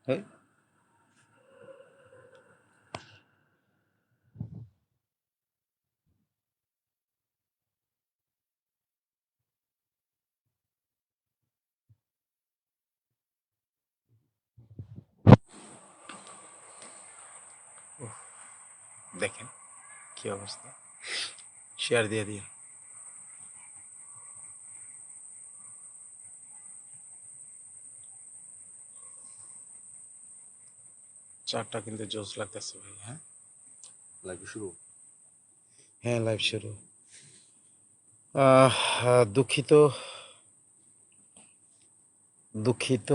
হ্যাঁ, দেখেন কি অবস্থা, শেয়ার দিয়ে দিন। চারটা কিন্তু জোস লাগতেছে ভাই। হ্যাঁ, লাইভ শুরু। হ্যাঁ, লাইভ শুরু। দুঃখিত, দুঃখিত।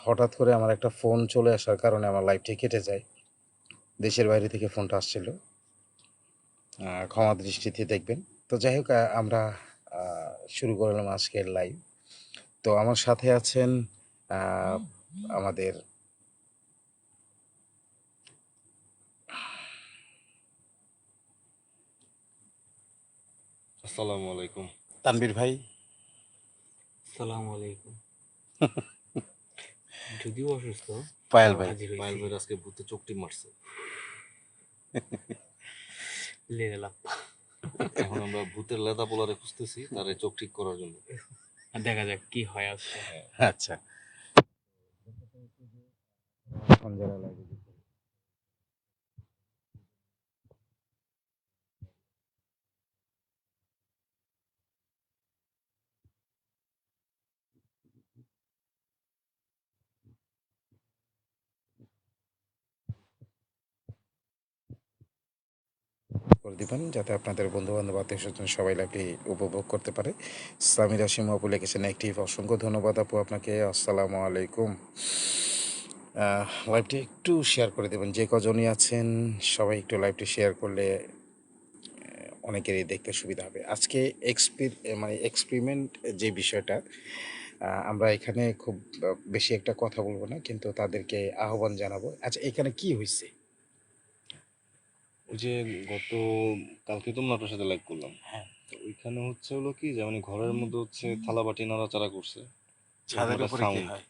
হঠাৎ করে আমার একটা ফোন চলে আসার কারণে আমার লাইভটি কেটে যায়। দেশের বাইরে থেকে ফোনটা আসছিল, ক্ষমা দৃষ্টিতে দেখবেন। তো যাই হোক, আমরা শুরু করলাম আজকের লাইভ। তো আমার সাথে আছেন আহ, আমাদের আসসালামু আলাইকুম। তানবীর ভাই। আসসালামু আলাইকুম। যদিও অসুস্থ, পায়েল তাও ভাই। হাজির পায়েল হয়েছি। ভাই আজকে ভূতে চোখটি মারছে। Level up. এখন আমরা ভূতের লেদা পোলারে খুঁজতেছি তার এই চোখ ঠিক করার জন্য। দেখা যাক কি হয় আজকে। আচ্ছা, এখন যারা live এ যুক্ত, করে দিবেন যাতে আপনাদের বন্ধু বান্ধব আত্মীয় স্বজন সবাই লাইভটি উপভোগ করতে পারে। সামির হাশিম আপু লিখেছেন অ্যাক্টিভ, অসংখ্য ধন্যবাদ আপু আপনাকে। আসসালামু আলাইকুম। লাইভটি একটু শেয়ার করে দেবেন, যে কজনই আছেন সবাই একটু লাইভটি শেয়ার করলে অনেকেরই দেখতে সুবিধা হবে। আজকে মানে এক্সপেরিমেন্ট যে বিষয়টা, আমরা এখানে খুব বেশি একটা কথা বলবো না, কিন্তু তাদেরকে আহ্বান জানাবো। আচ্ছা, এখানে কি হয়েছে? ওই যে গত কালকে তো আপনার সাথে লাইভ করলাম। হ্যাঁ, তো ওইখানে হচ্ছে হলো কি যে মানে ঘরের মধ্যে হচ্ছে থালা বাটি নাড়াচাড়া করছে, এরকম ছাদের একটা উপরে কি সাউন্ড। হয়?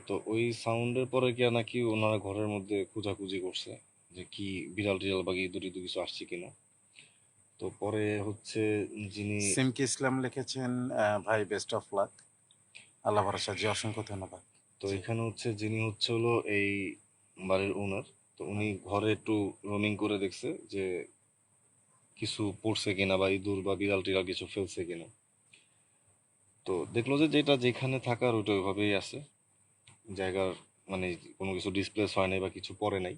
তো ওই সাউন্ডের পরে কি নাকি ওনারা ঘরের মধ্যে খোঁজাখুঁজি করছে যে কি বিড়াল টিড়াল বা ইঁদুর ইঁদুর কিছু আসছে কিনা। তো পরে হচ্ছে যিনি সিমকি ইসলাম লিখেছেন ভাই বেস্ট অফ লাক, আল্লাহ ভরসা। জি, অসংখ্য ধন্যবাদ। তো জি, এখানে হচ্ছে যিনি হচ্ছে হলো এই বাড়ির ওনার, তো উনি ঘরে একটু রোমিং করে দেখছে যে কিছু পড়ছে কিনা বা ইঁদুর বা বিড়াল টিড়াল কিছু ফেলছে কিনা। তো দেখলো যে যেটা যেখানে থাকার ওইটা ওইভাবেই আছে, জায়গার মানে কোনো কিছু ডিসপ্লেস হয় নাই বা কিছু পড়ে নাই।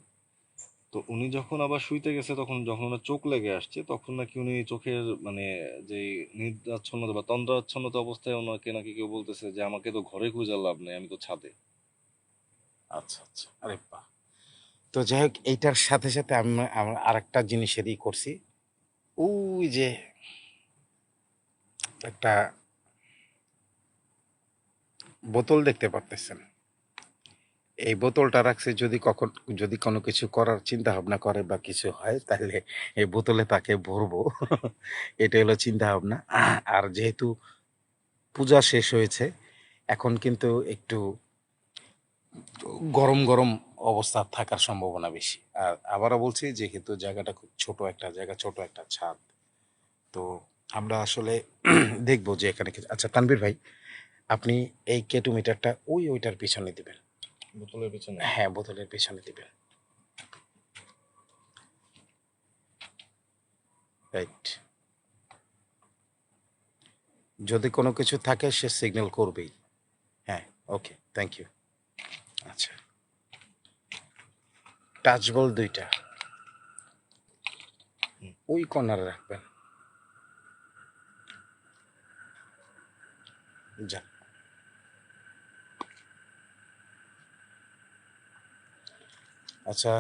তো উনি যখন আবার শুইতে গেছে তখন যখন ওনার চোখ লেগে আসছে তখন নাকি উনি চোখের মানে যে নিদ্রাচ্ছন্নতা বা তন্দ্রাচ্ছন্নতা অবস্থায় ওনাকে নাকি কেউ বলতেছে যে আমাকে তো ঘরে খুঁজে লাভ নেই, আমি তো ছাদে। আচ্ছা আচ্ছা, আরে বাহ। তো যাই হোক, এইটার সাথে সাথে আমি আমার আরেকটা জিনিসেরই করছি। ওই যে একটা বোতল দেখতে পারতেছেন, এই বোতলটা রাখছে, যদি কোনো কিছু করার চিন্তা ভাবনা করে বা কিছু হয় তাহলে এই বোতলে তাকে ভরবো। এটা হলো চিন্তা ভাবনা। আর যেহেতু পূজা শেষ হয়েছে, এখন কিন্তু একটু গরম গরম অবস্থা থাকার সম্ভাবনা বেশি। আর আবারও বলছি, যেহেতু জায়গাটা খুব ছোট একটা জায়গা, ছোট একটা ছাদ, তো আমরা আসলে দেখবো যে এখানে আচ্ছা তানভীর ভাই, আপনি এই কেটোমিটারটা ওইটার পিছনে দিবেন। বোতলের পিছনে। হ্যাঁ, বোতলের পিছনে দিবেন। রাইট। যদি কোনো কিছু থাকে সে সিগন্যাল করবেই। হ্যাঁ, ওকে, থ্যাংক ইউ। আচ্ছা, টাচ বল দুইটা ওই কর্নারে রাখবেন। যান। আচ্ছা,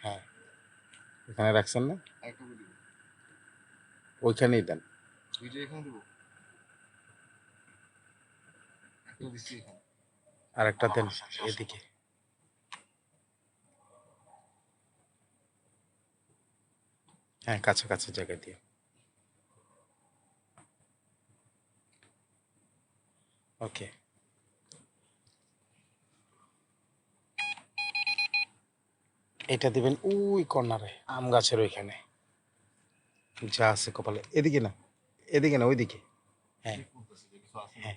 হ্যাঁ, এখানে রাখছেন না, ওইখানেই দেন। আর একটা দেন এদিকে। হ্যাঁ, কাছাকাছি জায়গায় দিয়ে। ওকে, এটা দিবেন ওই কর্নারে আম গাছের ওইখানে যা আছে কপালে। এদিকে না, এদিকে না, ওইদিকে। হ্যাঁ হ্যাঁ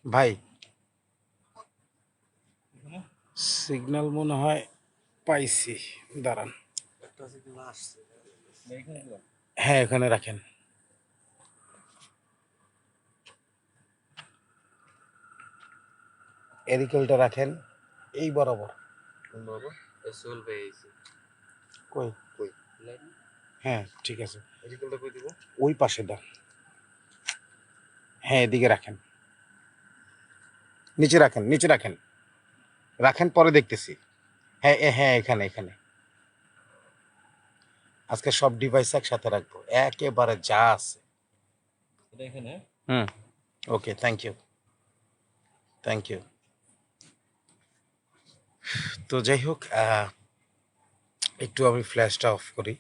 ভাই, সিগন্যাল মনে হয় পাইছি, দাঁড়ান। হ্যাঁ এখানে রাখেন। এরিকেলটা রাখেন এই বরাবর। সোহেল ভাই আইছে। কই? কই? হ্যাঁ ঠিক আছে, এরিকেলটা কই দিব? ওই পাশে দাও। হ্যাঁ এদিকে রাখেন, নিচে রাখেন, নিচে রাখেন, রাখেন পরে দেখতেছি। হ্যাঁ হ্যাঁ এখানে এখানে। আজকে সব ডিভাইস একসাথে রাখবো, একেবারে যা আছে। এটা এখানে। হুম, ওকে, থ্যাংক ইউ, থ্যাংক ইউ। তো যাই হোক, একটু আমি ফ্ল্যাশটা অফ করি।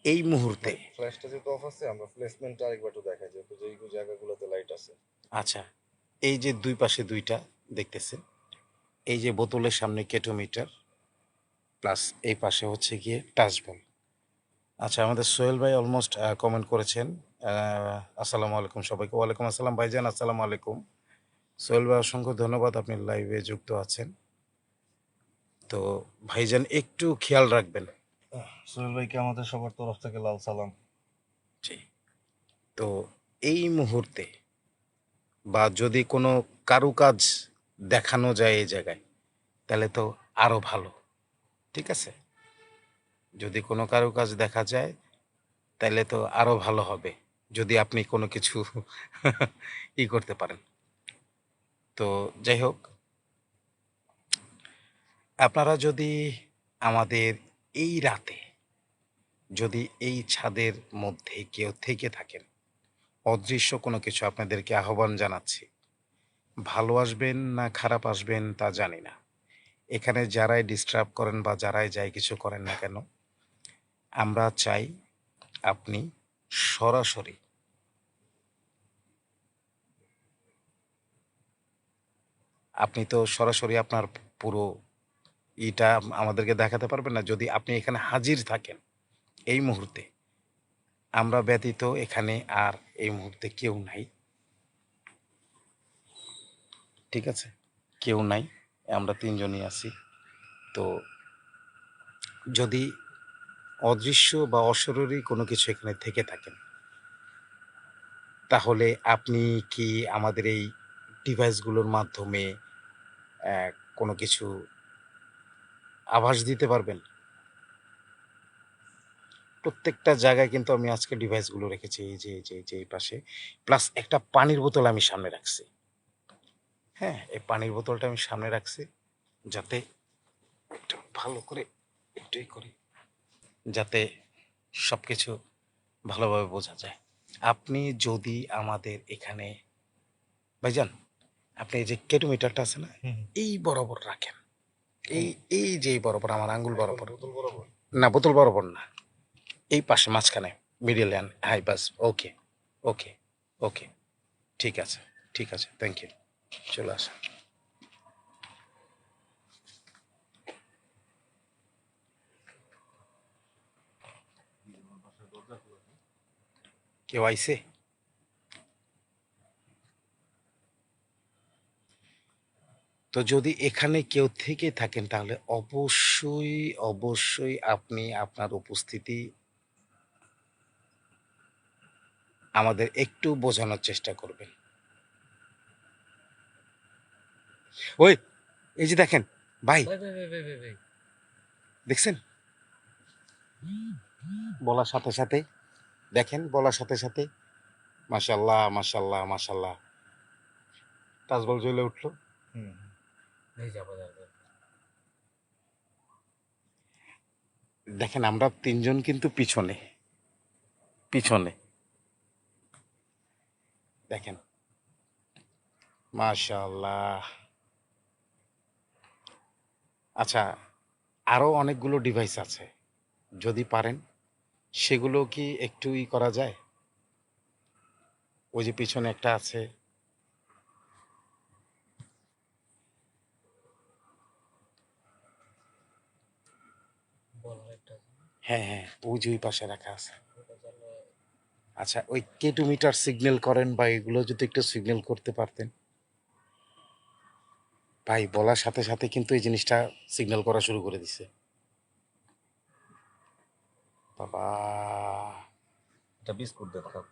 এই মুহূর্তে ফ্ল্যাশটা যেহেতু অফ আছে, আমরা প্লেসমেন্টটা আরেকবার একটু দেখাই, যেহেতু যেই জায়গাগুলোতে লাইট আছে। আচ্ছা, এই যে দুই পাশে দুইটা দেখতেছেন, এই যে বোতলের সামনে কেটোমিটার, প্লাস এই পাশে হচ্ছে গিয়ে টাচবল। আচ্ছা, আমাদের সোহেল ভাই অলমোস্ট কমেন্ট করেছেন। আসসালামু আলাইকুম সবাইকে। ওয়ালাইকুম আসসালাম ভাইজান, আসসালামু আলাইকুম। সোহেল ভাই অসংখ্য ধন্যবাদ, আপনি লাইভে যুক্ত আছেন। তো ভাইজান একটু খেয়াল রাখবেন। সোহেল ভাইকে আমাদের সবার তরফ থেকে লাল সালাম। জি। তো এই মুহূর্তে বা যদি কোনো কারুকাজ দেখানো যায় এই জায়গায়, তাহলে তো আরো ভালো। ঠিক আছে, যদি কোনো কারুকাজ দেখা যায় তাহলে তো আরো ভালো হবে, যদি আপনি কোনো কিছু ই করতে পারেন। তো যাই হোক, আপনারা যদি আমাদের এই রাতে যদি এই ছাদের মধ্যে কেউ থেকে থাকেন, অদৃশ্য কোনো কিছু আপনাদেরকে আহ্বান জানাচ্ছি। ভালো আসবেন না খারাপ আসবেন তা জানি না, এখানে যারাই ডিস্টার্ব করেন বা যারাই যাই কিছু করেন না কেন, আমরা চাই আপনি সরাসরি আপনি তো সরাসরি আপনার পুরো ইটা আমাদেরকে দেখাতে পারবেন না। যদি আপনি এখানে হাজির থাকেন এই মুহূর্তে, আমরা ব্যতীত এখানে আর এই মুহূর্তে কেউ নাই। ঠিক আছে, কেউ নাই, আমরা তিনজনই আছি। তো যদি অদৃশ্য বা অশরীরী কোনো কিছু এখানে থেকে থাকেন, তাহলে আপনি কি আমাদের এই ডিভাইসগুলোর মাধ্যমে কোনো কিছু আভাস দিতে পারবেন? প্রত্যেকটা জায়গায় কিন্তু আমি আজকে ডিভাইসগুলো রেখেছি, এই যে এই যে এই যে এই পাশে, প্লাস একটা পানির বোতল আমি সামনে রাখছি। হ্যাঁ, এই পানির বোতলটা আমি সামনে রাখছি যাতে একটু ভালো করে একটুই করি, যাতে সব কিছু ভালোভাবে বোঝা যায়। আপনি যদি আমাদের এখানে ভাইজান, আপনি এই যে কেটোমিটারটা আছে না, এই বরাবর রাখেন, এই এই যে এই বরাবর আমার আঙ্গুল বরাবর। বোতল বরাবর? না, বোতল বরাবর না, এই পাশে মাঝখানে, মিডিল হ্যান্ড, হাই বাস। ওকে ওকে ওকে, ঠিক আছে ঠিক আছে, থ্যাংক ইউ। চলে আসেন। কেউ আইছে? তো যদি এখানে কেউ থেকে থাকেন, তাহলে অবশ্যই অবশ্যই আপনি আপনার উপস্থিতি আমাদের একটু বোঝানোর চেষ্টা করবেন। ওই, এই যে দেখেন ভাই, ভাই ভাই ভাই ভাই ভাই ভাই দেখছেন? বলার সাথে সাথে দেখেন, বলার সাথে সাথে মাশাল্লাহ মাশাল্লাহ মাশাল্লাহ, তাজবল জ্বলে উঠলো। ভাই যাবো যাবো। দেখেন আমরা তিনজন কিন্তু পিছনে পিছনে, দেখেন মাশাল্লাহ। আচ্ছা, আরো অনেকগুলো ডিভাইস আছে, যদি পারেন সেগুলো কি একটু ই করা যায়? ওই যে পিছনে একটা আছে, হ্যাঁ হ্যাঁ, ওই যে ওই পাশে রাখা আছে। আচ্ছা, ওই কে2 মিটার সিগন্যাল করেন বা এগুলো যদি একটু সিগন্যাল করতে পারতেন। ভাই বলার সাথে সাথে কিন্তু এই জিনিসটা সিগন্যাল করা শুরু করে দিছে। বাবা, এটা বিস্কুট দেন খাও।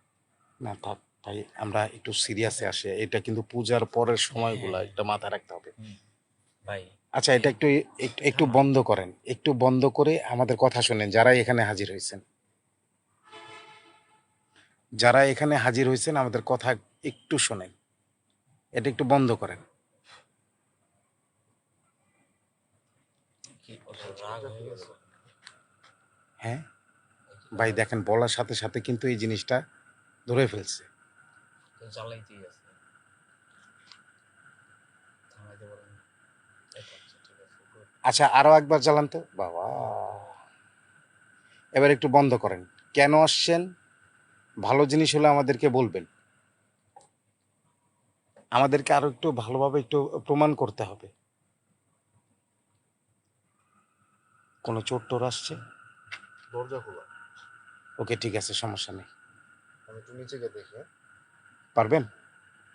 না থাক ভাই, আমরা একটু সিরিয়াসে আসি, এটা কিন্তু পূজার পরের সময়গুলা হ্যাঁ। একটা মাথায় রাখতে হবে। ভাই আচ্ছা, এটা একটু একটু একটু বন্ধ করেন, একটু বন্ধ করে আমাদের কথা শোনেন, যারা এখানে হাজির হয়েছেন, যারা এখানে হাজির হয়েছেন আমাদের কথা একটু শোনেন, এটা একটু বন্ধ করেন। কি রাগ হয়ে গেছে। হ্যাঁ ভাই, দেখেন বলার সাথে সাথে কিন্তু এই জিনিসটা ধরে ফেলছে। জ্বালাইতেই আছে, থামাইতে পারেন না। আচ্ছা ঠিক আছে, good. আচ্ছা, আরো একবার জ্বালান তো বাবা। এবার একটু বন্ধ করেন। কেন আসছেন, ভালো জিনিস হলে আমাদেরকে বলবেন, আমাদেরকে আরো একটু ভালোভাবে একটু প্রমাণ করতে হবে। কোনো চোর টোর আসছে? দরজা খোলা। ওকে ঠিক আছে, সমস্যা নেই, আমি একটু নিচে গিয়ে দেখি। হ্যাঁ? পারবেন।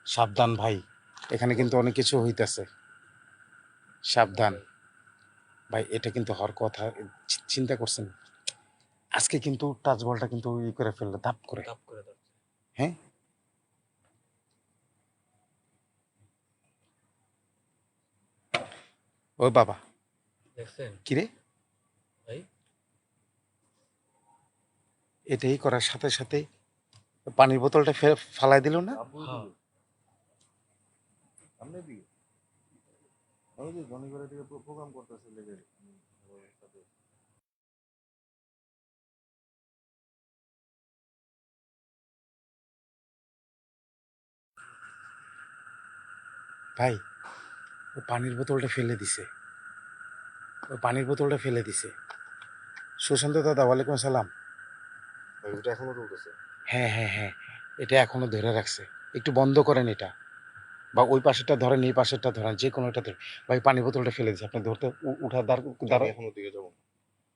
সাবধান ভাই, এখানে কিন্তু অনেক কিছু হইতেছে, সাবধান ভাই। এটা কিন্তু হওয়ার কথা, চিন্তা করছেন? আজকে কিন্তু টাচ বলটা কিন্তু ই করে ফেললো, ধাপ করে। টাপ করে ধরছে। হ্যাঁ, ও বাবা, দেখছেন কিরে, ভাই? এটাই করার সাথে সাথে পানির বোতলটা ফালাই দিল না? হ্যাঁ। সামনে দিকে আমি যে জনি করে দিকে প্রোগ্রাম করতেছে লেগে ভাই, ও পানির বোতলটা ফেলে দিছে, ও পানির বোতলটা ফেলে দিছে। সুশান্ত দাদা, ওয়ালাইকুম সালাম। ভাই ওটা এখনো চলতেছে। হ্যাঁ হ্যাঁ হ্যাঁ, এটা এখনো ধরে রাখছে, একটু বন্ধ করেন এটা, বা ওই পাশেরটা ধরেন, এই পাশেরটা ধরেন, যে কোনো একটা ধরেন। ভাই পানির বোতলটা ফেলে দিছে, আপনি ধরতে উঠা দাঁড়া। আমি এখনো দিকে যাবো।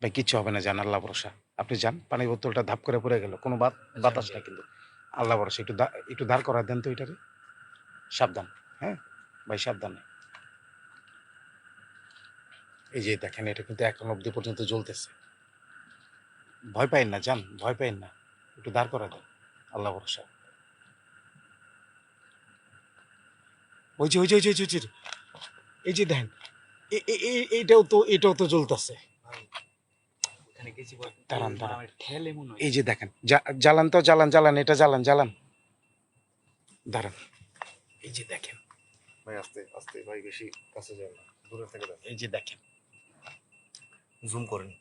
ভাই কিচ্ছু হবে না, জান, আল্লাহ ভরসা। আপনি যান, পানির বোতলটা ধাপ করে পড়ে গেল, কোনো বাতাস না কিন্তু, আল্লাহ ভরসা। একটু দাঁড় করা দেন তো এটারে, সাবধান। হ্যাঁ ভাই, সাবধানে। এই যে দেখেন, এটা কিন্তু এখন অবধি পর্যন্ত জ্বলতেছে। ভয় পাইন না, যান, ভয় পাইন না, একটু দাঁড় করা দেন, আল্লাহ ভরসা। ওই যে ওই যে ওই যে ওই যে ওই যে, এই যে দেখেন, এটাও তো জ্বলতেছে। ওখানে গেছি বল, দাঁড়ান মানে দাঁড়ান, আমার ঠেলে মনে হয়। এই যে দেখেন, জ্বালান তো, জ্বালান, এটা জ্বালান, দাঁড়ান, এই যে দেখেন, ভাই আস্তে আস্তে, ভাই বেশি কাছে যায় না, দূরে থেকে দেখ। এই যে দেখেন, জুম করেন।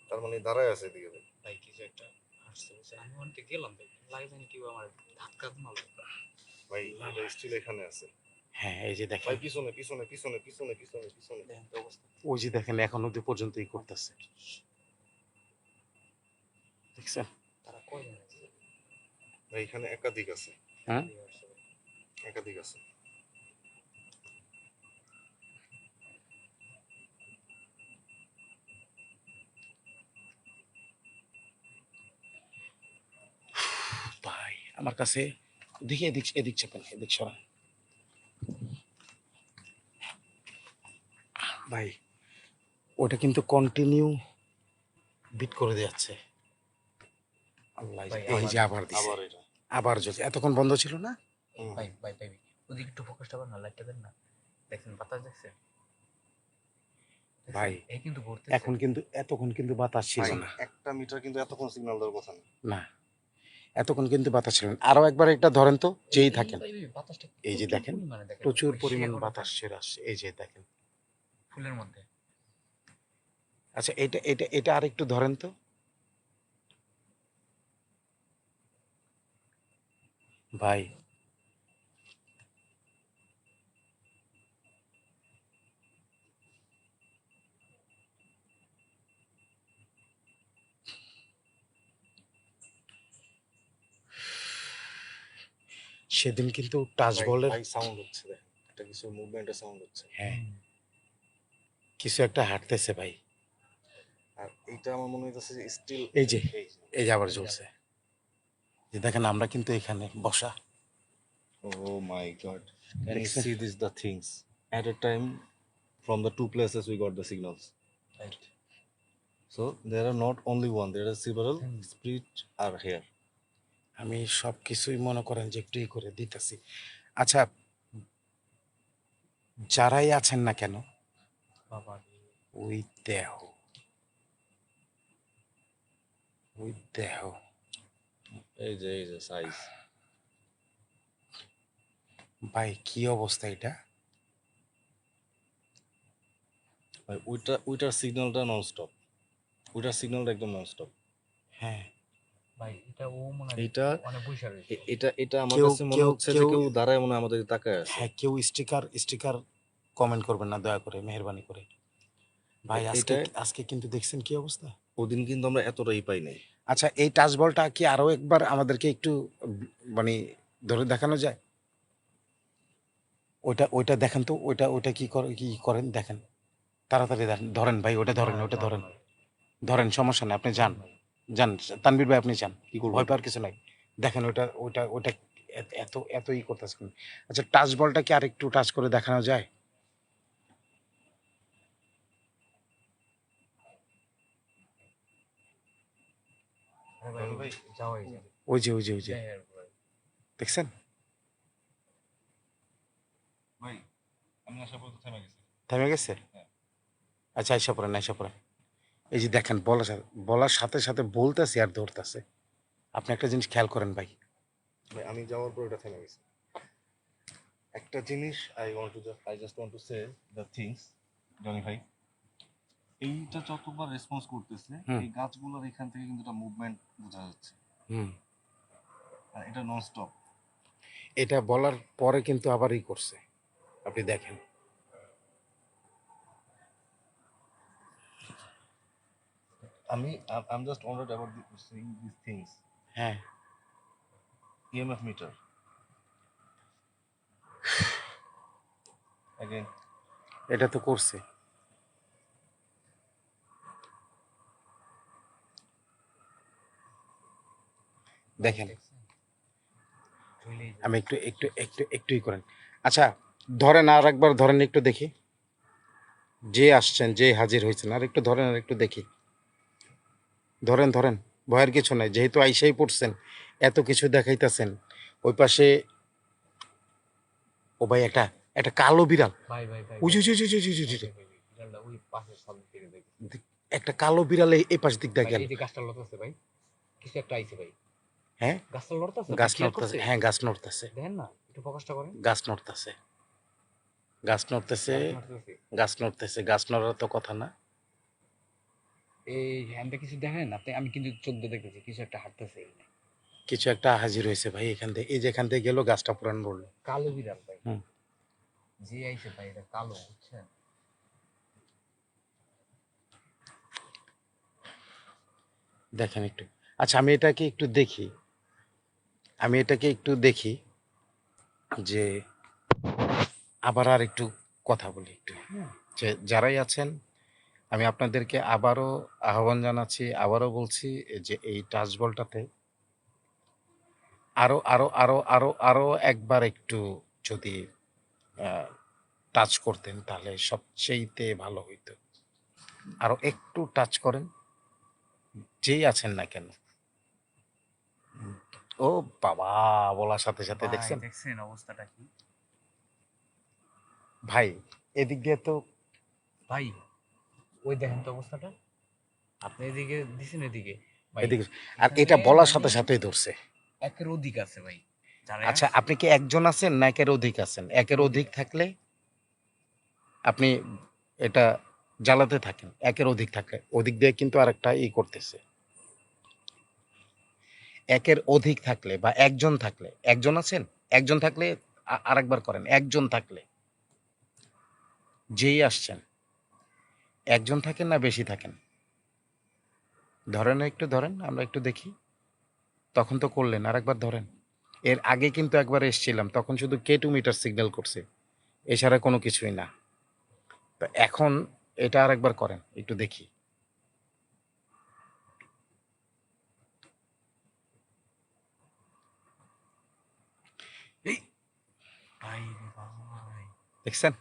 তার মানে দাঁড়ায় আছে এদিকে ভাই। ভাই কিছু একটা আসছে বুঝছেন, আমি অনেকটা গেলাম ভাই, লাগে জানি কেউ আমার ধাক্কা মারলো। ভাই এটা স্টিল এখানে আছে। হ্যাঁ এই যে দেখেন, ভাই পিছনে পিছনে পিছনে পিছনে পিছনে পিছনে। দেখেন তো অবস্থা। ওই যে দেখেন, এখন অব্দি পর্যন্ত ই করতেছে, দেখছেন? তারা কয়জন আছে? ভাই এখানে একাধিক আছে, হ্যাঁ, একাধিক আছে। ভাই আমার কাছে, দেখি এদিক এদিক চাপেন, এদিক সরান ভাই। ওটা কিন্তু কন্টিনিউ বিট করে যাচ্ছে। আল্লাহ, ভাই, এই যে আবার দিছে, আবার এটা। আবার জ্বলছে, এতক্ষণ বন্ধ ছিল না? ভাই ভাই ভাই ওদিকে একটু ফোকাসটা কর না, লাইটটা দেন না। দেখছেন বাতাস দেখছেন? ভাই এই কিন্তু ঘুরতেছে। এখন কিন্তু, এতক্ষণ কিন্তু বাতাস ছিল ভাই না। একটা মিটার কিন্তু এতক্ষণ সিগন্যাল দেওয়ার কথা না। না, এতক্ষণ কিন্তু বাতাস ছিল না। আরো একবার এটা ধরেন তো, যেই থাকেন, ভাই, ভাই, বাতাসটা এই যে প্রচুর দেখেন, পরিমাণে দেখেন, প্রচুর ওই পরিমাণ সে বাতাস ছেড়ে আসছে, এই যে দেখেন। ফুলের মধ্যে। আচ্ছা, এটা আরেকটু ধরেন তো ভাই। সেদিন কিন্তু টাচ ভাই বলের, ভাই সাউন্ড হচ্ছে দেখেন। একটা কিছু মুভমেন্টের সাউন্ড হচ্ছে। হ্যাঁ, কিছু একটা হাঁটতেছে ভাই। আর এইটা আমার মনে হইতেছে যে স্টিল এই যে এই এই যে আবার জ্বলছে। যে দেখেন আমরা কিন্তু এখানে বসা, oh my god, can you দেখছেন? see this the things at a time from the two places we got the signals, Right. so there are not only one, there are several Hmm. spirits are here. আমি সব কিছুই মনে করেন যে একটু করে দিতেছি। আচ্ছা, যারাই আছেন না কেন, বাবা ওই দেহ, ওই দেহ, এই যে সাইজ ভাই কি অবস্থা এটা? ভাই, ওইটার সিগন্যালটা নন স্টপ, ওইটার সিগন্যালটা একদম নন স্টপ। হ্যাঁ, ভাই এটা ও মনে হয় এইটা অনেক বৈশা রয়েছে। এটা আমার কেউ কাছে মনে কেউ হচ্ছে যে কেউ কেউ দাঁড়ায় মনে হয় আমাদের তাকায় আছে। হ্যাঁ, কেউ স্টিকার স্টিকার কমেন্ট করবেন না দয়া করে, মেহেরবানি করে। ভাই আজকে এটা আজকে কিন্তু দেখছেন কি অবস্থা। ওদিন কিন্তু আমরা এতটাই পাই নাই। আচ্ছা, এই টাচ বলটা কি আরো একবার আমাদেরকে একটু মানে ধরে দেখানো যায়? ওইটা ওইটা দেখেন তো, ওইটা ওইটা কি করেন দেখেন, তাড়াতাড়ি ধরেন, ধরেন ভাই, ওটা ধরেন, ওটা ধরেন, ধরেন, সমস্যা নেই, আপনি যান, যান তানবীর ভাই, আপনি যান, কি করবো? ভয় পাওয়ার কিছু নাই। দেখেন ওটা ওইটা ওইটা এত এত ই করতেছেন। আচ্ছা, টাচ বলটা কি আর একটু টাচ করে দেখানো যায়? আরে ভাই যাও এই যে ওই যে ওই যে ওই যে যাই আর ভাই। দেখছেন? ভাই আমি আশা করতে থেমে গেছি। থেমে গেছে? হ্যাঁ। আচ্ছা, আইসা পড়েন, আইসা পড়েন। এই যে দেখেন, বলার সাথে সাথে বলতেছে আর দৌড়তেছে। আপনি একটা জিনিস খেয়াল করেন ভাই। ভাই আমি যাওয়ার পর এটা থেমে গেছে। একটা জিনিস I just want to say the things, Johnny ভাই, এইটা যতবার রেসপন্স করতেছে হুম। এই গাছগুলোর এখান থেকে কিন্তু একটা মুভমেন্ট বোঝা যাচ্ছে, হুম, আর এটা নন স্টপ। এটা বলার পরে কিন্তু আবার ই করছে, আপনি দেখেন। I'm just wondered about seeing these things. হ্যাঁ, EMF meter again. এটা তো করছে। দেখেন, চলেই যায়। আমি একটুই করেন। আচ্ছা, ধরেন আর একবার, ধরেন একটু দেখি, যে আসছেন, যে হাজির হয়েছেন, আর একটু ধরেন, আর একটু দেখি, ধরেন ধরেন, ভয়ের কিছু নাই, যেহেতু আইসাই পড়ছেন, এত কিছু দেখাইতেছেন। ওই পাশে, ও ভাই, একটা একটা কালো বিড়াল, ভাই ভাই ভাই উজু ভাই, উজু উজু উজু উজু উজু, ভাই, ভাই, বিড়ালটা ওই পাশের সামনে থেকে দেখি। একটা কালো বিড়াল এই পাশ দিক দিয়ে ভাই গেল। এই যে গাছটা লড়তেছে ভাই, কিছু একটা আইছে ভাই। হ্যাঁ, গাছটা লড়তেছে, গাছ খেয়াল নড়তেছে, করছে? হ্যাঁ গাছ নড়তেছে, দেখেন না, একটু ফোকাসটা করেন। গাছ নড়তেছে, গাছ নড়তেছে, গাছ নড়তেছে। গাছ নড়তেছে, গাছ নড়ার তো কথা না। এই হ্যান্ডে কিছু দেখেন আপনি, আমি কিন্তু চোখ দিয়ে দেখতেছি কিছু একটা হাঁটতেছে এখানে। কিছু একটা হাজির হয়েছে ভাই এখান থেকে, এই যে এখান থেকে গেল, গাছটা পুরান নড়লো। কালো বিড়াল ভাই, হুম। যে আইছে ভাই এটা কালো, বুঝছেন? দেখেন একটু। আচ্ছা, আমি এটাকে একটু দেখি, আমি এটাকে একটু দেখি, যে আবার আর একটু কথা বলি একটু, হ্যাঁ, যে যারাই আছেন, আমি আপনাদেরকে আবারও আহ্বান জানাচ্ছি, আবারও বলছি, যে এই টাচ বলটাতে আরো আরো আরো আরো আরো একবার একটু যদি টাচ করতেন, তাহলে সবচেয়েতে ভালো হইতো। আরো একটু টাচ করেন, যেই আছেন না কেন। ও বাবা, বলার সাথে সাথে ভাই দেখছেন দেখছেন অবস্থাটা কি? ভাই, এদিক দিয়ে তো, ভাই ওই দেখেন তো অবস্থাটা, আপনি এদিকে দিছেন এদিকে ভাই, এদিকে, আর এখানে এটা বলার মানে সাথে সাথেই ধরছে। একের অধিক আছে ভাই যারা আচ্ছা, আসছে। আপনি কি একজন আছেন না একের অধিক আছেন? একের অধিক থাকলে আপনি এটা জ্বালাতে থাকেন, একের অধিক থাকলে ওদিক দিয়ে কিন্তু আরেকটা ই করতেছে। একের অধিক থাকলে বা একজন থাকলে, একজন আছেন, একজন থাকলে আরেকবার করেন, একজন থাকলে, যেই আসছেন, একজন থাকেন না বেশি থাকেন? ধরেন, একটু ধরেন, আমরা একটু দেখি। তখন তো করলেন, আরেকবার ধরেন। এর আগে কিন্তু একবার এসছিলাম, তখন শুধু K2 মিটার সিগন্যাল করছে, এছাড়া কোনো কিছুই না। তো এখন এটা আর একবার করেন, একটু দেখি। এই ভাই রে ভাই, দেখছেন?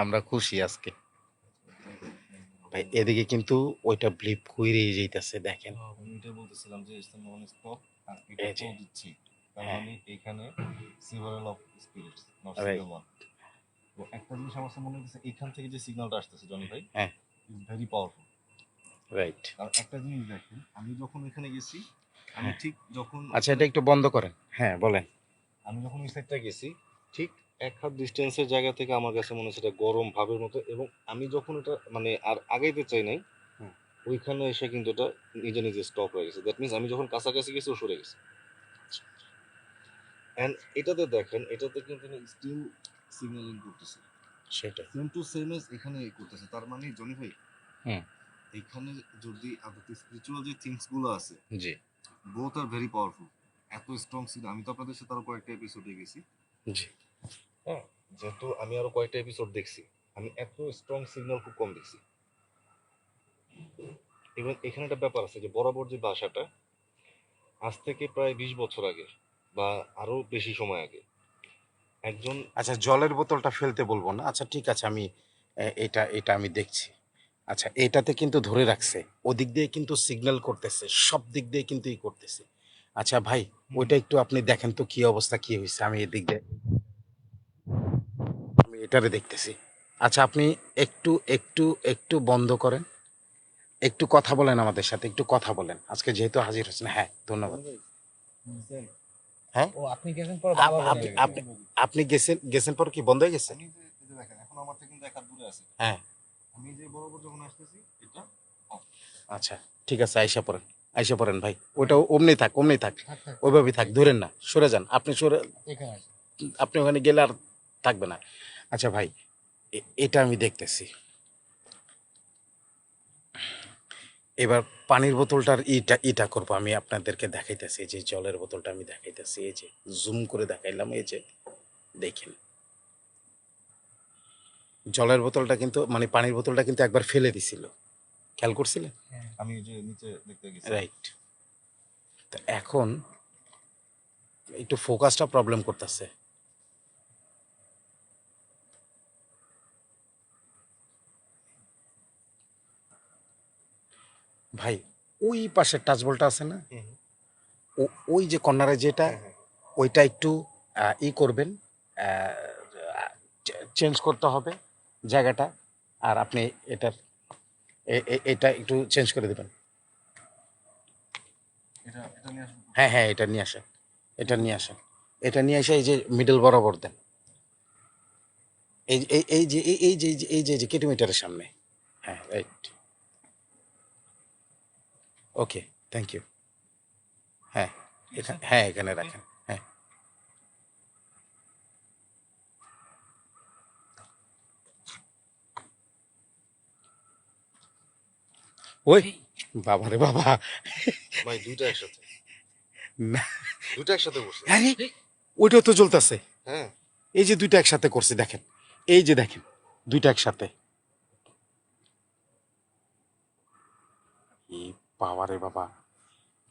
আমরা খুশি আজকে ভাই। এদিকে কিন্তু ওইটা ব্লিপ কইরেই যাইতেছে, দেখেন। আমি এটা বলতেছিলাম যে নন স্টপ আর এটা এই যে, তো দিচ্ছি, তার হ্যাঁ, মানে এখানে several of spirits not right, single one. তো একটা জিনিস আমার কাছে মনে হচ্ছে এখান থেকে যে সিগন্যালটা আসতেছে জনি ভাই হ্যাঁ, ইজ ভেরি পাওয়ারফুল। রাইট, কারণ একটা জিনিস দেখেন, আমি যখন এখানে গেছি, আমি হ্যাঁ। ঠিক যখন আচ্ছা, এটা একটু বন্ধ করেন, হ্যাঁ বলেন। আমি যখন ওই সাইডটা গেছি, ঠিক এক হাত ডিস্টেন্সের জায়গা থেকে আমার কাছে মনে হচ্ছে এটা গরম ভাবের মতো, এবং আমি যখন এটা মানে আর আগাইতে চাই নাই, হুম। ওইখানে এসে কিন্তু এটা নিজে নিজে স্টপ হয়ে গেছে। দ্যাট মিনস আমি যখন কাছাকাছি গেছি ও সরে গেছে। অ্যান্ড এটাতে দেখেন, এটাতে কিন্তু স্টিল সিগন্যালিং করতেছে, সেটাই, সেম টু সেম এজ এখানে করতেছে। তার মানে জনি ভাই, হুম, এখানে যদি আদতে স্পিরিচুয়াল যে থিংস গুলো আছে, জি, বোথ আর ভেরি পাওয়ারফুল। এত স্ট্রং সিগন্যাল, আমি তো আপনাদের সাথে আরো কয়েকটা এপিসোডে গেছি, জি, হ্যাঁ, যেহেতু আমি আরো কয়েকটা এপিসোড দেখছি, আমি এত স্ট্রং সিগন্যাল খুব কম দেখছি। এবং এখানে একটা ব্যাপার আছে যে বরাবর যে বাসাটা, আজ থেকে প্রায় 20 বছর আগে বা আরো বেশি সময় আগে একজন, আচ্ছা, জলের বোতলটা ফেলতে বলবো না, আচ্ছা ঠিক আছে, আমি এটা এটা আমি দেখছি। আচ্ছা, এটাতে কিন্তু ধরে রাখছে, ওদিক দিয়ে কিন্তু সিগন্যাল করতেছে, সব দিক দিয়ে কিন্তু ই করতেছে। আচ্ছা ভাই, ওইটা একটু আপনি দেখেন তো কি অবস্থা, কি হয়েছে। আমি এদিক দিয়ে, আমি এটারে দেখতেছি। আচ্ছা, আপনি একটু একটু একটু বন্ধ করেন, একটু কথা বলেন আমাদের সাথে, একটু কথা বলেন, আজকে যেহেতু হাজির হচ্ছেন। হ্যাঁ, ধন্যবাদ। হ্যাঁ, ও আপনি গেছেন পরে বাবা বলে আপনি গেছে। আপনি আপনি গেছেন গেছেন পর কি বন্ধ হয়ে গেছে? আমি যে এই যে দেখেন এখন আমার থেকে কিন্তু এক হাত দূরে আছে, হ্যাঁ, আমি যে বরাবর যখন আসতেছি এটা off। আচ্ছা ঠিক আছে, আইসা পড়েন, আইসা পড়েন ভাই। ওইটা অমনি থাক, অমনি থাক, থাক থাক, ওইভাবেই থাক, ধরেন না, সরে যান আপনি, সরে, এখানে আছে। আপনি ওখানে গেলে আর থাকবে না। আচ্ছা ভাই, এটা আমি দেখতেছি। এবার পানির বোতলটার ইটা ইটা করবো, আমি আপনাদেরকে দেখাইতেছি, এই যে জলের বোতলটা আমি দেখাইতেছি, এই যে জুম করে দেখাইলাম, এই যে দেখেন, জলের বোতলটা কিন্তু মানে পানির বোতলটা কিন্তু একবার ফেলে দিছিল, খেয়াল করছিলেন? হ্যাঁ, আমি যে নিচে দেখতে গেছি, রাইট। তো এখন একটু ফোকাসটা প্রবলেম করতেছে। ভাই, ওই পাশের টাচ বলটা আছে না, হুম, ওই যে কর্নারে যেটা, হ্যাঁ হ্যাঁ, ওইটা একটু ই করবেন, চেঞ্জ করতে হবে জায়গাটা। আর আপনি এটার এটা একটু চেঞ্জ করে দেবেন। এটা নিয়ে আসবো। হ্যাঁ হ্যাঁ, এটা নিয়ে আসেন, এটা নিয়ে আসেন, এটা নিয়ে এসে এই যে মিডল বরাবর দেন, এই এই এই যে এই যে কিলোমিটারের সামনে। হ্যাঁ, রাইট, ওকে, থ্যাংক ইউ। হ্যাঁ, এখানে, হ্যাঁ এখানে রাখেন, হ্যাঁ। ওই বাবা রে বাবা, ভাই দুইটা একসাথে, না, দুইটা একসাথে বসে, আরে ওইটাও তো জ্বলতেছে। হ্যাঁ। এই যে দুইটা একসাথে করছে, দেখেন, এই যে দেখেন, দুইটা একসাথে। এই বাবা রে বাবা,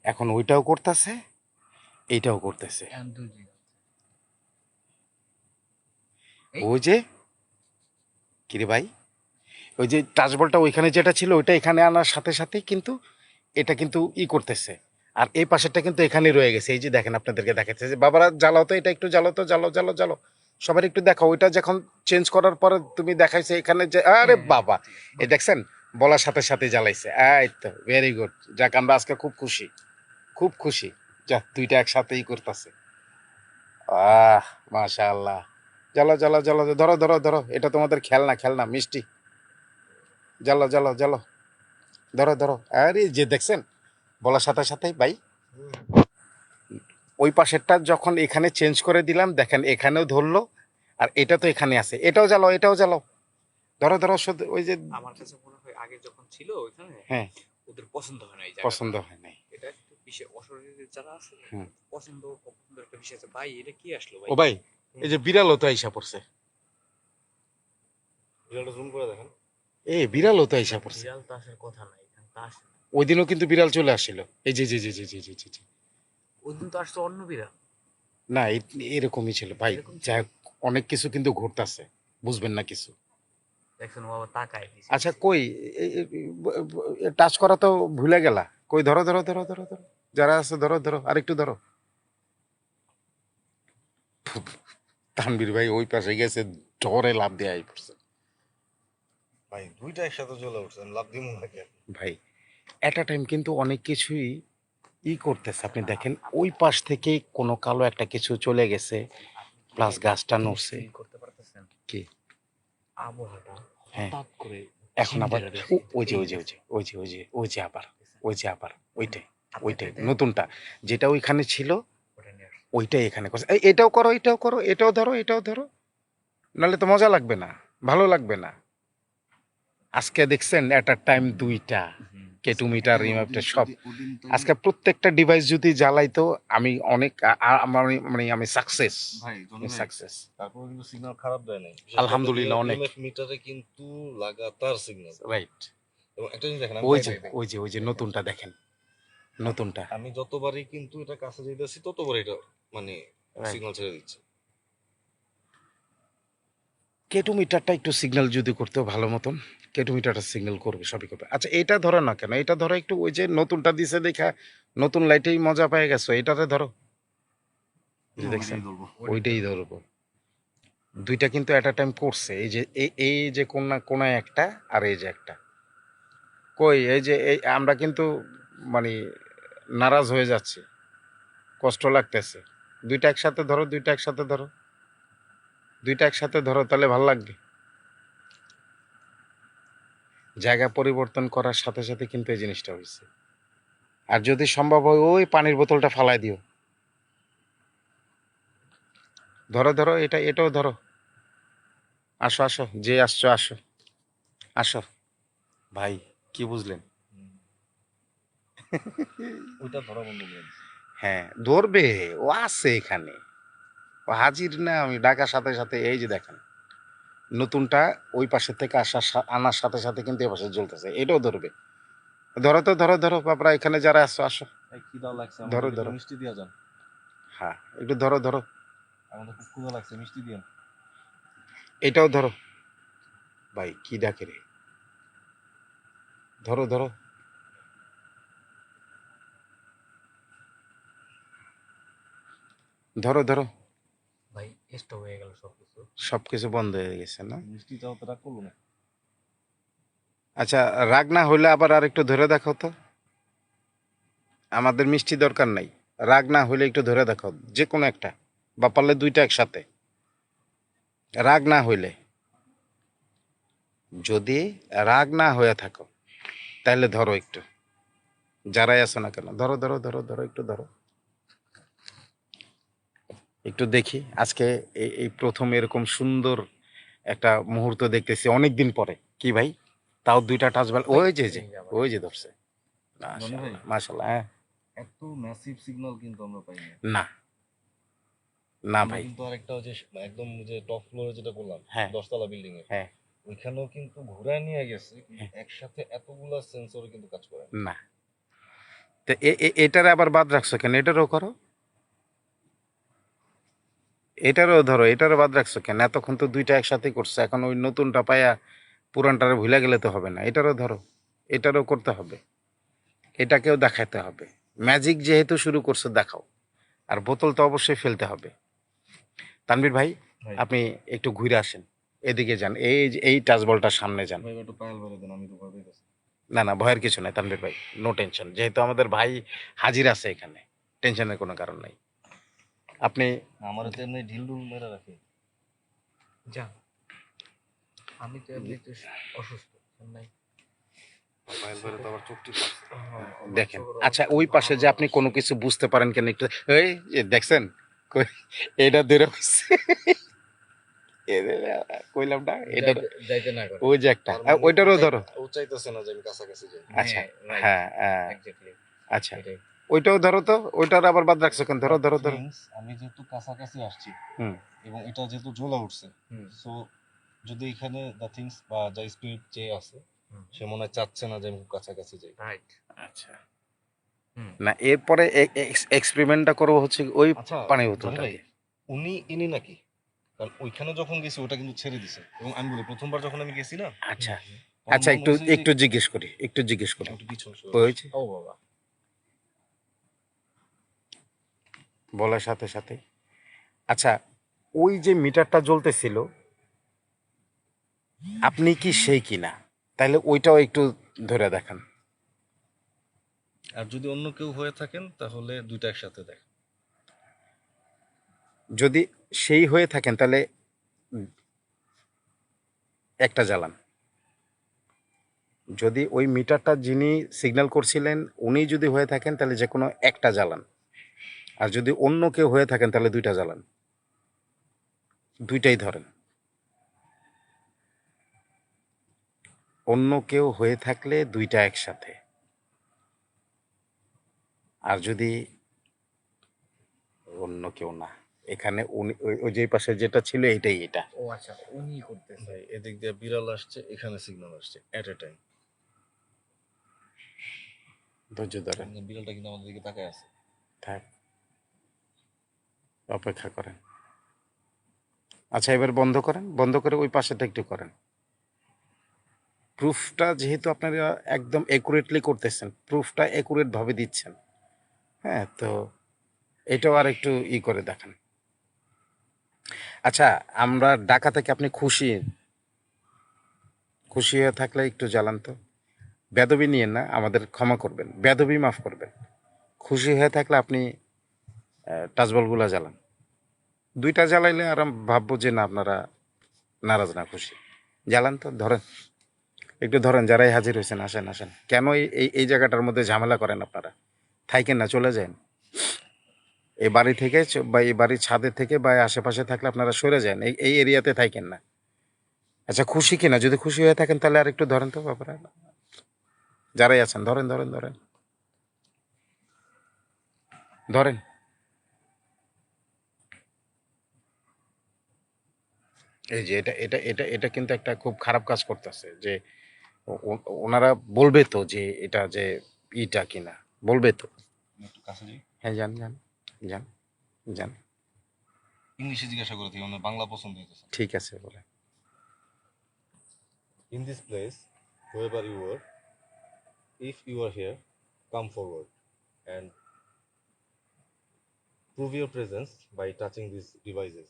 এখন ওইটাও করতেছে, এইটাও করতেছে। এখন দুই দিন। এই। ওই যে, কিরে ভাই, ওই যে টাচবলটা ওইখানে যেটা ছিল ওইটা এখানে আনার সাথে সাথেই কিন্তু এটা কিন্তু ই করতেছে। আর এই পাশেরটা কিন্তু এখানেই রয়ে গেছে, এই যে দেখেন, আপনাদেরকে দেখাচ্ছে যে বাবারা জ্বালাও তো, এটা একটু জ্বালাও তো, জ্বালাও জ্বালাও জ্বালাও, সবার একটু দেখাও। ওইটা যখন চেঞ্জ করার পরে তুমি দেখাইছে এখানে যে, আরে হ্যাঁ, বাবা, এই দেখছেন, বলার সাথে সাথে জ্বালাইছে। এই তো ভেরি গুড, যাক, আমরা আজকে খুব খুশি, খুব খুশি। যা, দুইটা একসাথেই করতেছে। মাশাআল্লাহ। জ্বালো জ্বালো জ্বালো, ধরো ধরো ধরো, এটা তোমাদের খেলনা, খেলনা মিষ্টি। জ্বালো জ্বালো জ্বালো, ধরো ধরো। আরে যে দেখছেন, বলার সাথে সাথেই ভাই, ওই পাশেরটা যখন এখানে চেঞ্জ করে দিলাম, দেখেন এখানেও ধরলো, আর এটা তো এখানে আছে, এটাও জ্বালাও, এটাও জ্বালাও, ধরো ধরো, শুধু ওই যে, আমার কাছে মনে হয় আগে যখন ছিল ওইখানে হ্যাঁ, ওদের পছন্দ হয় না এই জায়গাটা। পছন্দ হয় নাই। এটা একটু বিষয় অশরীরে যারা আছে হুম। পছন্দ অপছন্দের একটা বিষয় আছে। ভাই এটা কি আসলো ভাই? ও ভাই, এই যে বিড়ালও তো আইসা পড়ছে। বিড়ালটা জুম করে দেখেন। বিড়ালও তো আইসা পড়ছে। বিড়াল তো আসার কথা নাই, এখানে তো আসে না। ওই দিনও কিন্তু বিড়াল চলে আসছিল। এই যে জি জি জি জি জি জি জি। ওই দিন তো আসছে অন্য বিড়াল। না, এরকমই ছিল ভাই। এরকম ছিল? যাই হোক, অনেক কিছু কিন্তু ঘুরতেছে, বুঝবেন না কিছু। দেখছেন ও বাবা তাকায় দিছে। আচ্ছা কই, টাচ করা তো ভুলে গেলা। কই, ধরো ধরো ধরো ধরো ধরো, যারা আছে ধরো ধরো, আরেকটু ধরো। তানবীর ভাই ওই পাশে গেছে, ডরে লাভ দিয়ে আই পড়ছে। ভাই দুইটা একসাথে চলে উঠছে, আমি লাভ দিমু নাকি? ভাই এট আ টাইম কিন্তু অনেক কিছুই করতেছে। আপনি দেখেন ওই পাশ থেকে কোনো কালো একটা কিছু চলে গেছে, প্লাস গাছটা নড়ছে। ফিল করতে পারতেছেন কি? আবহাওয়াটা হ্যাঁ, হঠাৎ করে এখন আবার ঝিমঝিমে ও, বৃষ্টি ওই যে এই ওই যে ওই যে ওই যে ওই যে ওই যে আবার, ওই যে আবার ওইটাই, আপনি ওইটাই এটা দেখেন, নতুনটা, যেটা ওইখানে ছিল ওটা নিয়ে আসুন। ওইটাই এখানে করছে। এটাও করো, এটাও করো, এটাও ধরো, এটাও ধরো, নাহলে তো মজা লাগবে না, ভালো লাগবে না। আজকে দেখছেন এট আ টাইম দুইটা কেটুমিটার রিমোটটা সব। আজকে প্রত্যেকটা ডিভাইস যদি জ্বালাইতো আমি অনেক আমার মানে আমি সাকসেস, ভাই আমি সাকসেস। তারপরে কিন্তু সিগন্যাল খারাপ দেয় নাই। আলহামদুলিল্লাহ, অনেক। ইএমএফ মিটারে কিন্তু লাগাতার সিগন্যাল। রাইট। এবং একটা জিনিস দেখেন, আমি ওই বাইরে যে দেখেন, ওই যে ওই যে নতুনটা দেখেন, নতুনটা। আমি যতবারই কিন্তু এটা কাছে যাইতেছি ততবারই এটা মানে রাইট। সিগন্যাল ছেড়ে দিচ্ছে। কেটোমিটারটা একটু সিগন্যাল যদি করতেও ভালো মতন, কেটোমিটারটা সিগন্যাল করবে, সবই করবে। আচ্ছা এটা ধরো না কেন, এটা ধরো একটু, ওই যে নতুনটা দিছে দেখা, নতুন লাইটেই মজা পেয়ে গেছো, এটাতে ধরো। এই যে দেখছেন, ওইটাই ধরবো। ওইটাই ধরবো। দুইটা কিন্তু এট আ টাইম করছে, এই যে এই যে কোনায় একটা, আর এই যে একটা। কই, এই যে এই আমরা কিন্তু মানে নারাজ হয়ে যাচ্ছি, কষ্ট লাগতেছে। দুইটা একসাথে ধরো, দুইটা একসাথে ধরো, দুইটা একসাথে ধরো, তাহলে ভাল লাগবে। জায়গা পরিবর্তন করার সাথে সাথে কিন্তু এই জিনিসটা হয়েছে। আর যদি সম্ভব হয় ওই পানির বোতলটা ফালাই দিও। ধরো ধরো, এটাও ধরো। আসো আসো, যে আসছো আসো, আসো। ভাই কি বুঝলেন? ওইটা ধরা বন্ধ করে দিচ্ছে। হ্যাঁ ধরবে, ও আছে এখানে, ও হাজির না। আমি ডাকার সাথে সাথে এই যে দেখেন, নতুনটা ওই পাশের থেকে আনার সাথে সাথে কিন্তু এ পাশে জ্বলতেছে, এটাও ধরবে। ধরো তো, ধরো ধরো বাবরা, এখানে যারা আসছো আসো। এই খিদা লাগছে, ধরো আমাদের একটু ধরো, মিষ্টি দিয়া যান। হ্যাঁ একটু ধরো ধরো, আমাদের খুব ক্ষুধা লাগছে, মিষ্টি দিয়েন। এটাও ধরো। ভাই কি ডাকে রে, ধরো ধরো। ধরো ধরো, ভাই স্টপ হয়ে গেল সবকিছু। সবকিছু বন্ধ হয়ে গেছে না? মিষ্টি চাও তো রাগ করবো না। আচ্ছা, রাগ না হইলে আবার আর একটু ধরে দেখাও তো। আমাদের মিষ্টি দরকার নাই, রাগ না হইলে একটু ধরে দেখাও, যে কোনো একটা, বা পারলে দুইটা একসাথে। রাগ না হইলে, যদি রাগ না হয়ে থাকো তাহলে ধরো একটু, যারাই আছো না কেন, ধরো ধরো ধরো ধরো, একটু ধরো, একটু দেখি। আজকে এই প্রথম এরকম সুন্দর একটা মুহূর্ত দেখতেছি অনেকদিন পরে। কি ভাই, তাও দুইটা টাচ বেল, ওই যে যে, ওই যে ধরছে। রনি ভাই, মাশাআল্লাহ, হ্যাঁ। এত ম্যাসিভ সিগন্যাল কিন্তু আমরা পাই না। না না আমরা ভাই, কিন্তু আরেকটা ওই যে একদম যে টপ ফ্লোরে যেটা করলাম, হ্যাঁ 10 তলা বিল্ডিং এ, হ্যাঁ, ওইখানেও কিন্তু ঘুরায় নিয়ে গেছে, কিন্তু হ্যাঁ। একসাথে এতগুলা সেন্সর কিন্তু কাজ করে না। না, তো এটারে আবার বাদ রাখছো কেন? এটারও করো, এটারও ধরো, এটারও বাদ রাখছো কেন? এতক্ষণ তো দুইটা একসাথে করছো, এখন ওই নতুনটা পায়া পুরানটারে ভুলে গেলে তো হবে না। এটারও ধরো, এটারও করতে হবে, এটাকেও দেখাতে হবে। ম্যাজিক যেহেতু শুরু করছো দেখাও, আর বোতল তো অবশ্যই ফেলতে হবে। তানভীর ভাই, ভাই আপনি একটু ঘুরে আসেন, এদিকে যান, এই টাচবলটার সামনে যান। ভাই একটু পায়েল বেড়ে দেন, আমি তো ভয় পাইতেছি। না না, ভয়ের কিছু নাই তানভীর ভাই, নো টেনশন, যেহেতু আমাদের ভাই হাজির আছে এখানে, টেনশনের কোনো কারণ নাই। আপনি আমার তো এমনি ঢিল ডুল মেরে রাখে। যা, আমি তো এমনিতে অসুস্থ নাই। পায়েল বেড়ে তো আবার চোখটি পড়ছে। দেখেন, আচ্ছা ওই পাশে যে আপনি কোনো কিছু বুঝতে পারেন কেন একটু, এই যে দেখছেন, এটা দূরে হচ্ছে, কইলাম না এটা, যাইতে না করে। ওই যে একটা, তার মানে ওইটারও ধরো। ও চাইতেছে না যে আমি কাছাকাছি যাই। আচ্ছা, হ্যাঁ, right, হ্যাঁ exactly, আচ্ছা এটাই। ওইটাও ধরো তো, ওইটার আবার বাদ রাখছো কেন? ধরো ধরো ধরো। Means আমি যেহেতু কাছাকাছি আসছি হুম। এবং এটা যেহেতু জ্বলা উঠছে, হুম। সো যদি এখানে দ্য থিংস বা যা স্পিরিট যে আছে হুম। সে মনে হয় চাচ্ছে না যে আমি খুব কাছাকাছি যাই। রাইট। আচ্ছা, হুম। না এরপরে এক্সপেরিমেন্টটা করবো হচ্ছে ওই আচ্ছা পানি জনি বোতলটা ভাই, দিয়ে। উনি ইনি নাকি? কারণ ওইখানে যখন গেছি ওটা কিন্তু ছেড়ে দিছে, এবং আমি বলি প্রথমবার যখন আমি গেছি না, আচ্ছা আমার আচ্ছা, মনে একটু হয়েছে যে একটু জিজ্ঞেস করি, একটু জিজ্ঞেস করি। একটু পিছন সরে ওই বসি। যে ও বাবা। বলার সাথে সাথে, আচ্ছা ওই যে মিটারটা জ্বলতেছিল, আপনি কি সেই কিনা? তাহলে ওইটাও একটু ধরে দেখান। আর যদি অন্য কেউ হয়ে থাকেন তাহলে দুইটা একসাথে দেখ। যদি সেই হয়ে থাকেন তাহলে একটা জ্বালান। যদি ওই মিটারটা যিনি সিগন্যাল করছিলেন উনি যদি হয়ে থাকেন তাহলে যে কোনো একটা জ্বালান। আর যদি অন্য কেউ হয়ে থাকেন তাহলে দুইটা জ্বালান। দুইটাই ধরেন। অন্য কেউ হয়ে থাকলে দুইটা একসাথে। আর যদি অন্য কেউ না, এখানে উনি ওই যে পাশে যেটা ছিল এটাই এটা। ও আচ্ছা, উনি করতেছে। ভাই এদিক দিয়ে বিড়াল আসছে, এখানে সিগন্যাল আসছে এট এ টাইম। ধৈর্য ধরেন, বিড়ালটা কিন্তু আমাদের দিকে তাকায় আছে। থাক, অপেক্ষা করেন। আচ্ছা এবার বন্ধ করেন, বন্ধ করে ওই পাশেটা একটু করেন। প্রুফটা যেহেতু আপনারা একদম একুরেটলি করতেছেন, প্রুফটা একুরেট ভাবে দিচ্ছেন, হ্যাঁ, তো এটাও আর একটু করে দেখান। আচ্ছা, আমরা ঢাকা থেকে আপনি খুশি? খুশি হয়ে থাকলে একটু জ্বালান তো। বেদবি নিয়েন না, আমাদের ক্ষমা করবেন, বেদবি মাফ করবেন। খুশি হয়ে থাকলে আপনি টাচবলগুলো জ্বালান। দুইটা জ্বালাইলে আর ভাববো যে না আপনারা নারাজ না খুশি। জ্বালান তো, ধরেন একটু ধরেন। যারাই হাজির হয়েছেন আসেন আসেন। কেন এই জায়গাটার মধ্যে ঝামেলা করেন আপনারা? থাইকেন না, চলে যান। এই বাড়ি থেকে বা এই বাড়ির ছাদের থেকে বা আশেপাশে থাকলে আপনারা সরে যান, এই এরিয়াতে থাইকেন না। আচ্ছা খুশি কিনা? যদি খুশি হয়ে থাকেন তাহলে আর একটু ধরেন তো ব্যাপারে। যারাই আছেন ধরেন ধরেন ধরেন ধরেন। এই যে এটা এটা এটা এটা কিন্তু একটা খুব খারাপ কাজ করতেছে যে ওনারা বলবে তো যে এটা যে ইটা কিনা, বলবে তো। একটু কাছে যাই, হ্যাঁ, যান যান যান যান। ইংলিশে জিজ্ঞাসা করে থাকি, মানে বাংলা পছন্দ হইতেছে। ঠিক আছে বলে। In this place, whoever you are, if you are here, come forward and prove your presence by touching these devices.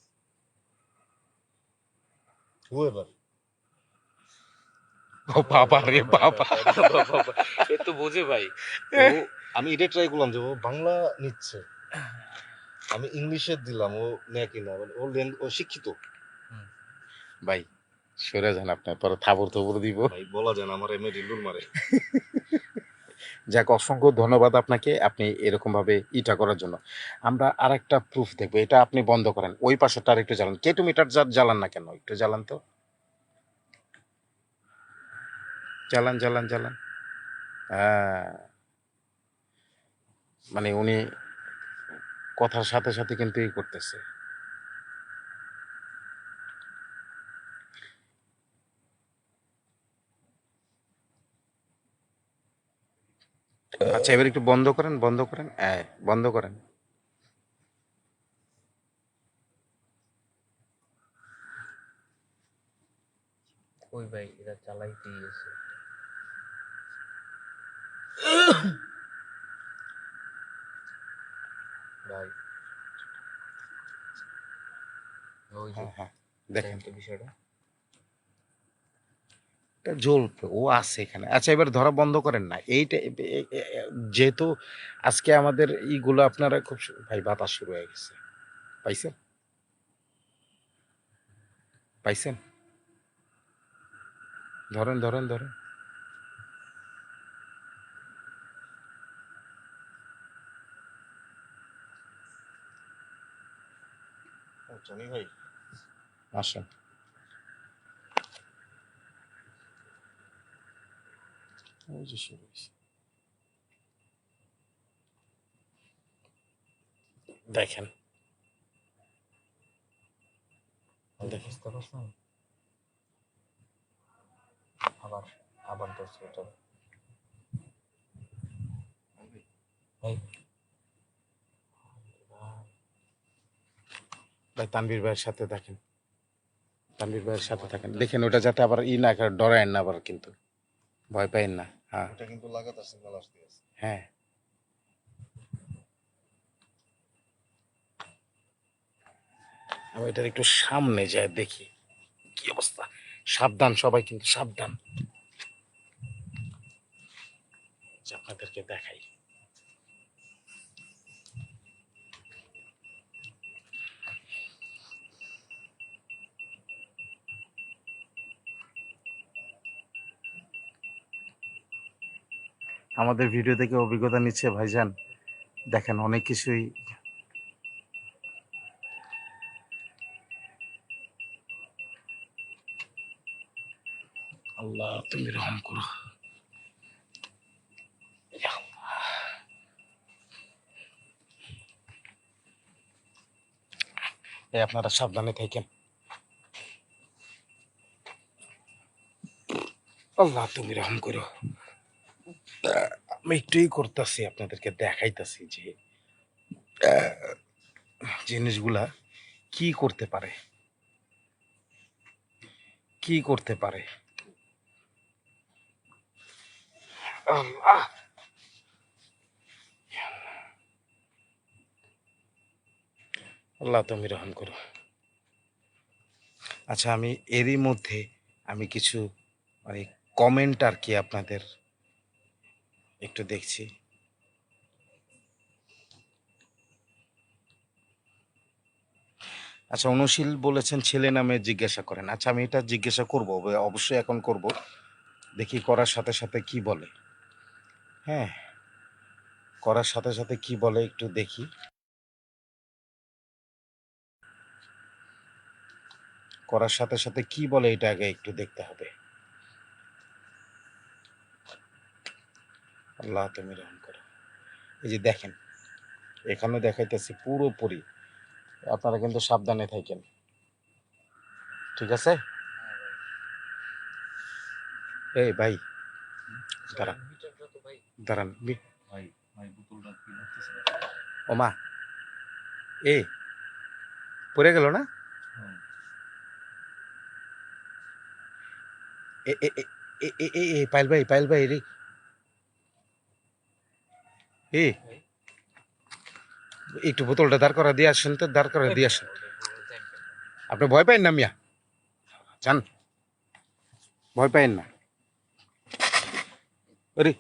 Whoever. ও বাবা রে বাবা। এ তো বোঝে ভাই। ও আমি এটা ট্রাই করলাম যে ও বাংলা নিচ্ছে, আমি ইংলিশে দিলাম, ও নেয় কিনা, মানে ও শিক্ষিত। ভাই সরে যান, আপনার পরে থাবর থবর দিব। ভাই বলা যায় না আমার এমনি রিলুর মারে। যাক, অসংখ্য ধন্যবাদ আপনাকে, আপনি এরকম ভাবে ইটা করার জন্য। আমরা আরেকটা প্রুফ দেখবো, এটা আপনি বন্ধ করেন, ওই পাশেটা আর একটু জ্বালান। কেটু মিটার জ্বালান না কেন? একটু জ্বালান তো, জ্বালান জ্বালান জ্বালান। হ্যাঁ, মানে উনি কথার সাথে সাথে কিন্তু ই করতেছে। আচ্ছা এবার একটু বন্ধ করেন, বন্ধ করেন, হ্যাঁ বন্ধ করেন। ওই ভাই এরা চালাইতেই আছে। ভাই ওই যে হ্যাঁ হ্যাঁ, দেখেন দেখেন তো বিষয়টা। এটা জ্বলবে, ও আছে এখানে। আচ্ছা এবার ধরা বন্ধ করেন না এইটা। যেহেতু আজকে আমাদের ইগুলো আপনারা খুব ভাই বাতাস শুরু হয়ে গেছে, পাইছেন? পাইছেন? ধরেন ধরেন ধরেন। জনি ভাই আসেন। ওই যে শুরু হয়েছে। দেখেন দেখেন বুঝতে পারছেন? আবার আবার ধরছে এটা। এই ভাই তানভীর ভাইয়ের সাথে দেখেন, তানভীর ভাইয়ের সাথে থাকেন, দেখেন ওটা যাতে আবার না করে, ডরায়েন না আবার, কিন্তু ভয় পাইন না। হ্যাঁ এটা কিন্তু লাগাতার সিগন্যাল আসতে আছে। হ্যাঁ, আমি এটার একটু সামনে যাই দেখি কি অবস্থা। সাবধান সবাই, কিন্তু সাবধান। যে আপনাদেরকে দেখাই, আমাদের ভিডিও থেকে অভিজ্ঞতা নিচ্ছে ভাইজান, দেখেন অনেক কিছুই। আল্লাহ তুমি রহম করো। এই আপনারা সাবধানে থাকেন। আল্লাহ তুমি রহম করো। আমি একটুই করতেছি, আপনাদেরকে দেখাইতেছি যে জিনিসগুলা কি করতে পারে, কি করতে পারে। আল্লাহ আল্লাহ তুমি রহম করো। আচ্ছা, আমি এরই মধ্যে আমি কিছু মানে কমেন্ট আর কি আপনাদের একটু দেখছি। আচ্ছা, অনুশীল বলেছেন ছেলে নামে জিজ্ঞাসা করেন। আচ্ছা, আমি এটা জিজ্ঞাসা করব, অবশ্যই এখন করব, দেখি করার সাথে সাথে কি বলে। হ্যাঁ, করার সাথে সাথে কি বলে একটু দেখি। করার সাথে সাথে কি বলে এটা আগে একটু দেখতে হবে। আল্লাহ তুমি রহম করো। এই যে দেখেন, এখানে দেখাইতেছি পুরোপুরি, আপনারা কিন্তু সাবধানে থাকেন, ঠিক আছে? এই ভাই দাঁড়ান, মিটারটা তো ভাই দাঁড়ান। ভাই ভাই বোতলটা কি লাগতেছে? ওমা, এ পড়ে গেল না? এ এ এ এ এ এ এ, পাইল ভাই, পাইল ভাই রে, এ একটু বোতলটা দাঁড় করা দিয়ে আসেন তো, দাঁড় করা দিয়ে আসেন। আপনি ভয় পাইন না মিয়া, জান, ভয় পাইন না। আরে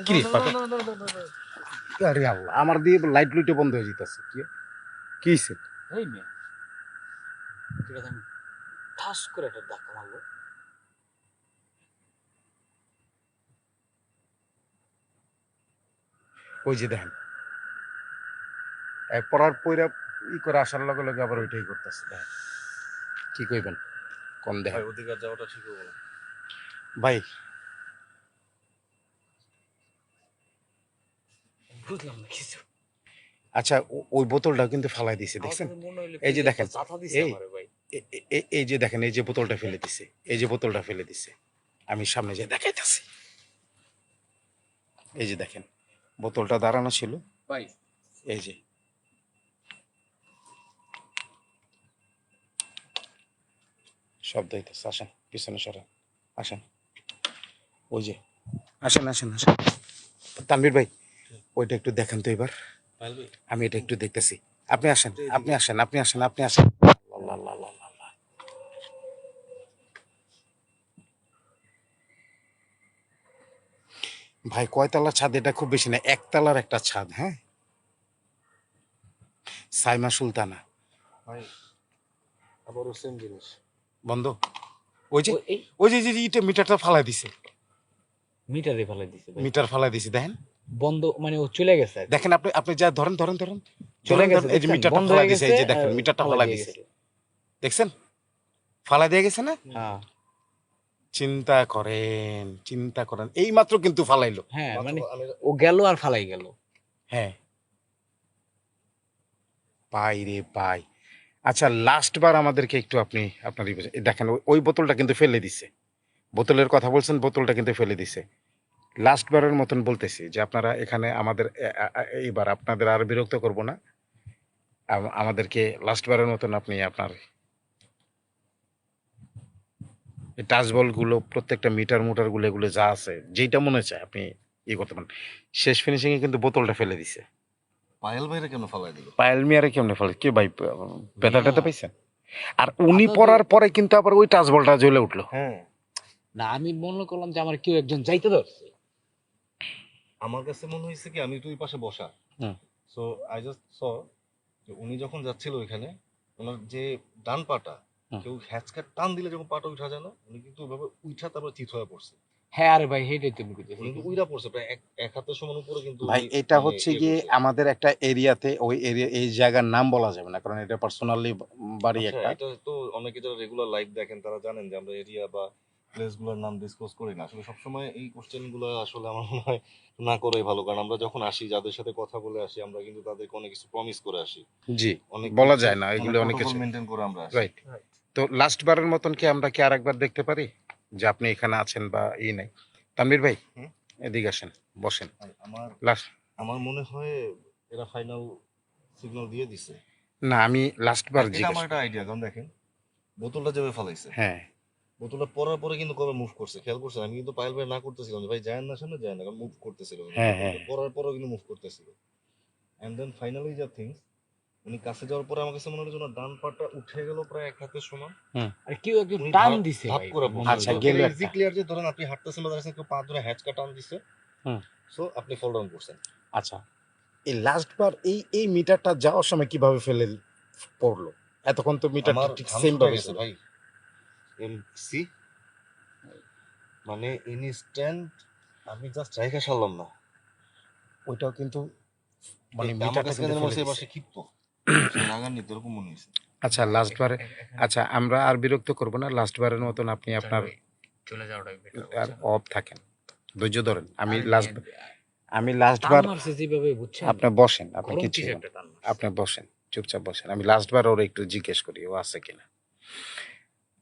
কি রে পাগল? আরে আল্লাহ, আমার দিয়ে লাইট লুইটে বন্ধ হয়ে যেতেছে। কি হয়েছে? এই মেয়ে এটা আমি ঠাস করে একটা ধাক্কা মারলো। ওই যে দেখেন, পড়ার পইরা ই করে আসার লগে লগে আবার ওইটাই করতেছে। দেখেন কি কইবেন কোন ভাই দেখেন ওদিকে আর যাওয়াটা ঠিক হবে না। ভাই। বুঝলাম না কিছু। আচ্ছা, ওই বোতলটাও কিন্তু ফালাই দিছে, দেখছেন? এই যে দেখেন, এই এই যে দেখেন, এই যে বোতলটা ফেলে দিছে, এই যে বোতলটা ফেলে দিছে, আমি সামনে যে দেখাইতেছি, এই যে দেখেন বোতলটা দাঁড়ানো ছিল, ভাই এই যে শব্দ হইতেছে। আসেন পিছনে সরেন, আসেন, ওই যে আসেন আসেন আসেন। তানভীর ভাই ওইটা একটু দেখেন তো এবার, আমি এটা একটু দেখতেছি। আপনি আসেন, আপনি আসেন, আপনি আসেন, আপনি আসেন। আল্লাহ, আল্লাহ, আল্লাহ, আল্লাহ। ভাই কয়তলা ছাদ? এটা খুব বেশি না, একতলার একটা ছাদ। হ্যাঁ, সাইমা সুলতানা। ভাই আবারও সেম জিনিস। বন্ধ। ওই যে এই ওই যে ইটা মিটারটা ফালাই দিছে, মিটারে ফেলে দিছে ভাই। মিটার ফালাই দিছে, দেখেন বন্ধ মানে ও চলে গেছে আর কি। দেখেন, আপনি আপনি যা ধরেন ধরেন ধরেন, চলে ধরেন গেছে ধরেন, এই যে দেখছেন? মিটারটা বন্ধ ফালাই হয়ে দিছে, গেছে, এই যে দেখেন মিটারটা ফালাই দিয়ে দিছে, গেছে। দেখছেন? ফালাই দিয়ে গেছে না? হ্যাঁ চিন্তা করেন, চিন্তা করেন, এই মাত্র কিন্তু ফালাইলো। হ্যাঁ, মাত্র মানে আমি ও গেল আর ফালাই গেল। হ্যাঁ, পাই রে পাই। আচ্ছা লাস্ট বার আমাদেরকে একটু আপনি আপনার দেখেন ওই বোতলটা কিন্তু ফেলে দিছে, বোতলের কথা বলছেন, বোতলটা কিন্তু ফেলে দিছে। লাস্ট বারের মতন বলতেছি যে আপনারা এখানে আমাদের এইবার আপনাদের আর বিরক্ত করব না, আমাদেরকে লাস্ট বারের মতন আপনি আপনার এই টাচ বলগুলো প্রত্যেকটা মিটারগুলো এগুলো যা আছে যেইটা মনে চায় আপনি ইয়ে করতে পারেন। শেষ ফিনিশিংয়ে কিন্তু বোতলটা ফেলে দিছে। পায়েল ভাইরে কেন ফালাই দিল? পায়েল মিয়ারে কেমনে ফেলে কি ভাই, ব্যথা ট্যাথা পাইছেন? আর উনি আপনাদের- পড়ার পরে কিন্তু আবার ওই টাচ বলটা জ্বলে উঠলো। হ্যাঁ, না আমি মনে করলাম যে আমার কেউ একজন যাইতে ধরছে। আমার কাছে মনে হয়েছে কি আমি তুই পাশে বসা, হুম। সো আই জাস্ট স যে উনি যখন যাচ্ছিল ওইখানে ওনার যে ডান পাটা হুম। কেউ হ্যাচকাট টান দিলে যখন পাটা উঠা যায় না, উনি কিন্তু ওইভাবে উঠা তারপর চিত হয়ে পড়ছে। হ্যাঁ আরে ভাই হেঁটেই তো কইতেছি। উনি কিন্তু উইরা পড়ছে প্রায় এক হাতের সমান উপরে, কিন্তু ভাই উনি এটা মানে হচ্ছে ইয়ে গিয়ে করছে। আমাদের একটা এরিয়াতে, ওই এরিয়া এই জায়গার নাম বলা যাবে না কারণ এটা পার্সোনালি বাড়ি আচ্ছা, একটা। এটা তো অনেকে যারা রেগুলার লাইভ দেখেন তারা জানেন যে আমরা এরিয়া বা প্লেস গুলোর নাম ডিসক্লোজ করি না। আসলে সবসময় এই কোশ্চেন গুলো আসলে আমার মনে হয় না করাই ভালো, কারণ আমরা যখন আসি যাদের সাথে কথা বলে আসি আমরা কিন্তু তাদেরকে অনেক কিছু প্রমিস করে আসি, জি, অনেক বলা কিছু যায় না এগুলো অনেক কিছু। মেনটেন করে আমরা আসি। রাইট। তো লাস্ট বারের মতন কি আমরা কি আরেকবার দেখতে পারি যে আপনি এখানে আছেন বা নাই? তানভীর ভাই হুম? এদিকে আসেন, বসেন। আর আমার লাস্ট আমার মনে হয় এরা ফাইনাল সিগন্যাল দিয়ে দিছে। না, আমি লাস্ট বার এটা জিজ্ঞেস আমার একটা আইডিয়া, কারণ দেখেন বোতলটা যেভাবে ফালাইছে, হ্যাঁ বোতলটা পরার পরে কিন্তু কবে মুভ করছে খেয়াল করছেন? আমি কিন্তু পায়েল ভাই না করতেছিলাম যে ভাই যায় না সামনে যায় না, কারণ মুভ করতেছিল, হ্যাঁ হ্যাঁ পরার পরেও কিন্তু মুভ করতেছিল। এন্ড দেন ফাইনালি যা থিংস, উনি কাছে যাওয়ার পরে আমার কাছে মনে হলো যে ওনার ডান পাটা উঠে গেল প্রায় এক হাতের সমান। আর কেউ একজন উনি টান ধাপ- দিছে ধাপ ভাই করে মনে পড়ছে। আচ্ছা, হলো। গেল এটা একটা। ইজি ক্লিয়ার যে ধরেন আপনি হাঁটতেছেন বা দাঁড়াচ্ছেন, কেউ পা ধরে হ্যাচকা টান দিছে, হুম। সো আপনি ফল ডাউন করছেন। আচ্ছা, এই লাস্ট বার এই মিটারটা যাওয়ার সময় কিভাবে ফেলে পড়লো? এতক্ষণ তো মিটারটা আমার ঠিক ঘাম সেম ছুটে ভাবে গেছে ছিল। ভাই, এমসি মানে ইনস্ট্যান্ট, আমি জাস্ট জায়গা সারলাম না। ওইটাও কিন্তু মানে আমার মিটারটা কাছে কিন্তু কেন মনে ফেলে হচ্ছে দিছে। এবার সে ক্ষিপ্ত, সে রাগান্বিত এরকম মনে হয়েছে। আচ্ছা লাস্ট বারে, আচ্ছা আমরা আর বিরক্ত করব না, লাস্ট বারের মতন আপনি আপনার চলে যাওয়াটাই বেটার। আর অফ থাকেন, ধৈর্য ধরেন। আমি আরে লাস্ট নিয়ে- আমি টান লাস্ট বার, মারছে যেভাবে বুঝছেন, আপনি বসেন, আপনি গরম কিছু কিছু বলেন। একটা টান মারছে। আপনি বসেন, চুপচাপ বসেন। আমি লাস্ট বার ওর একটু জিজ্ঞেস করি ও আছে কিনা।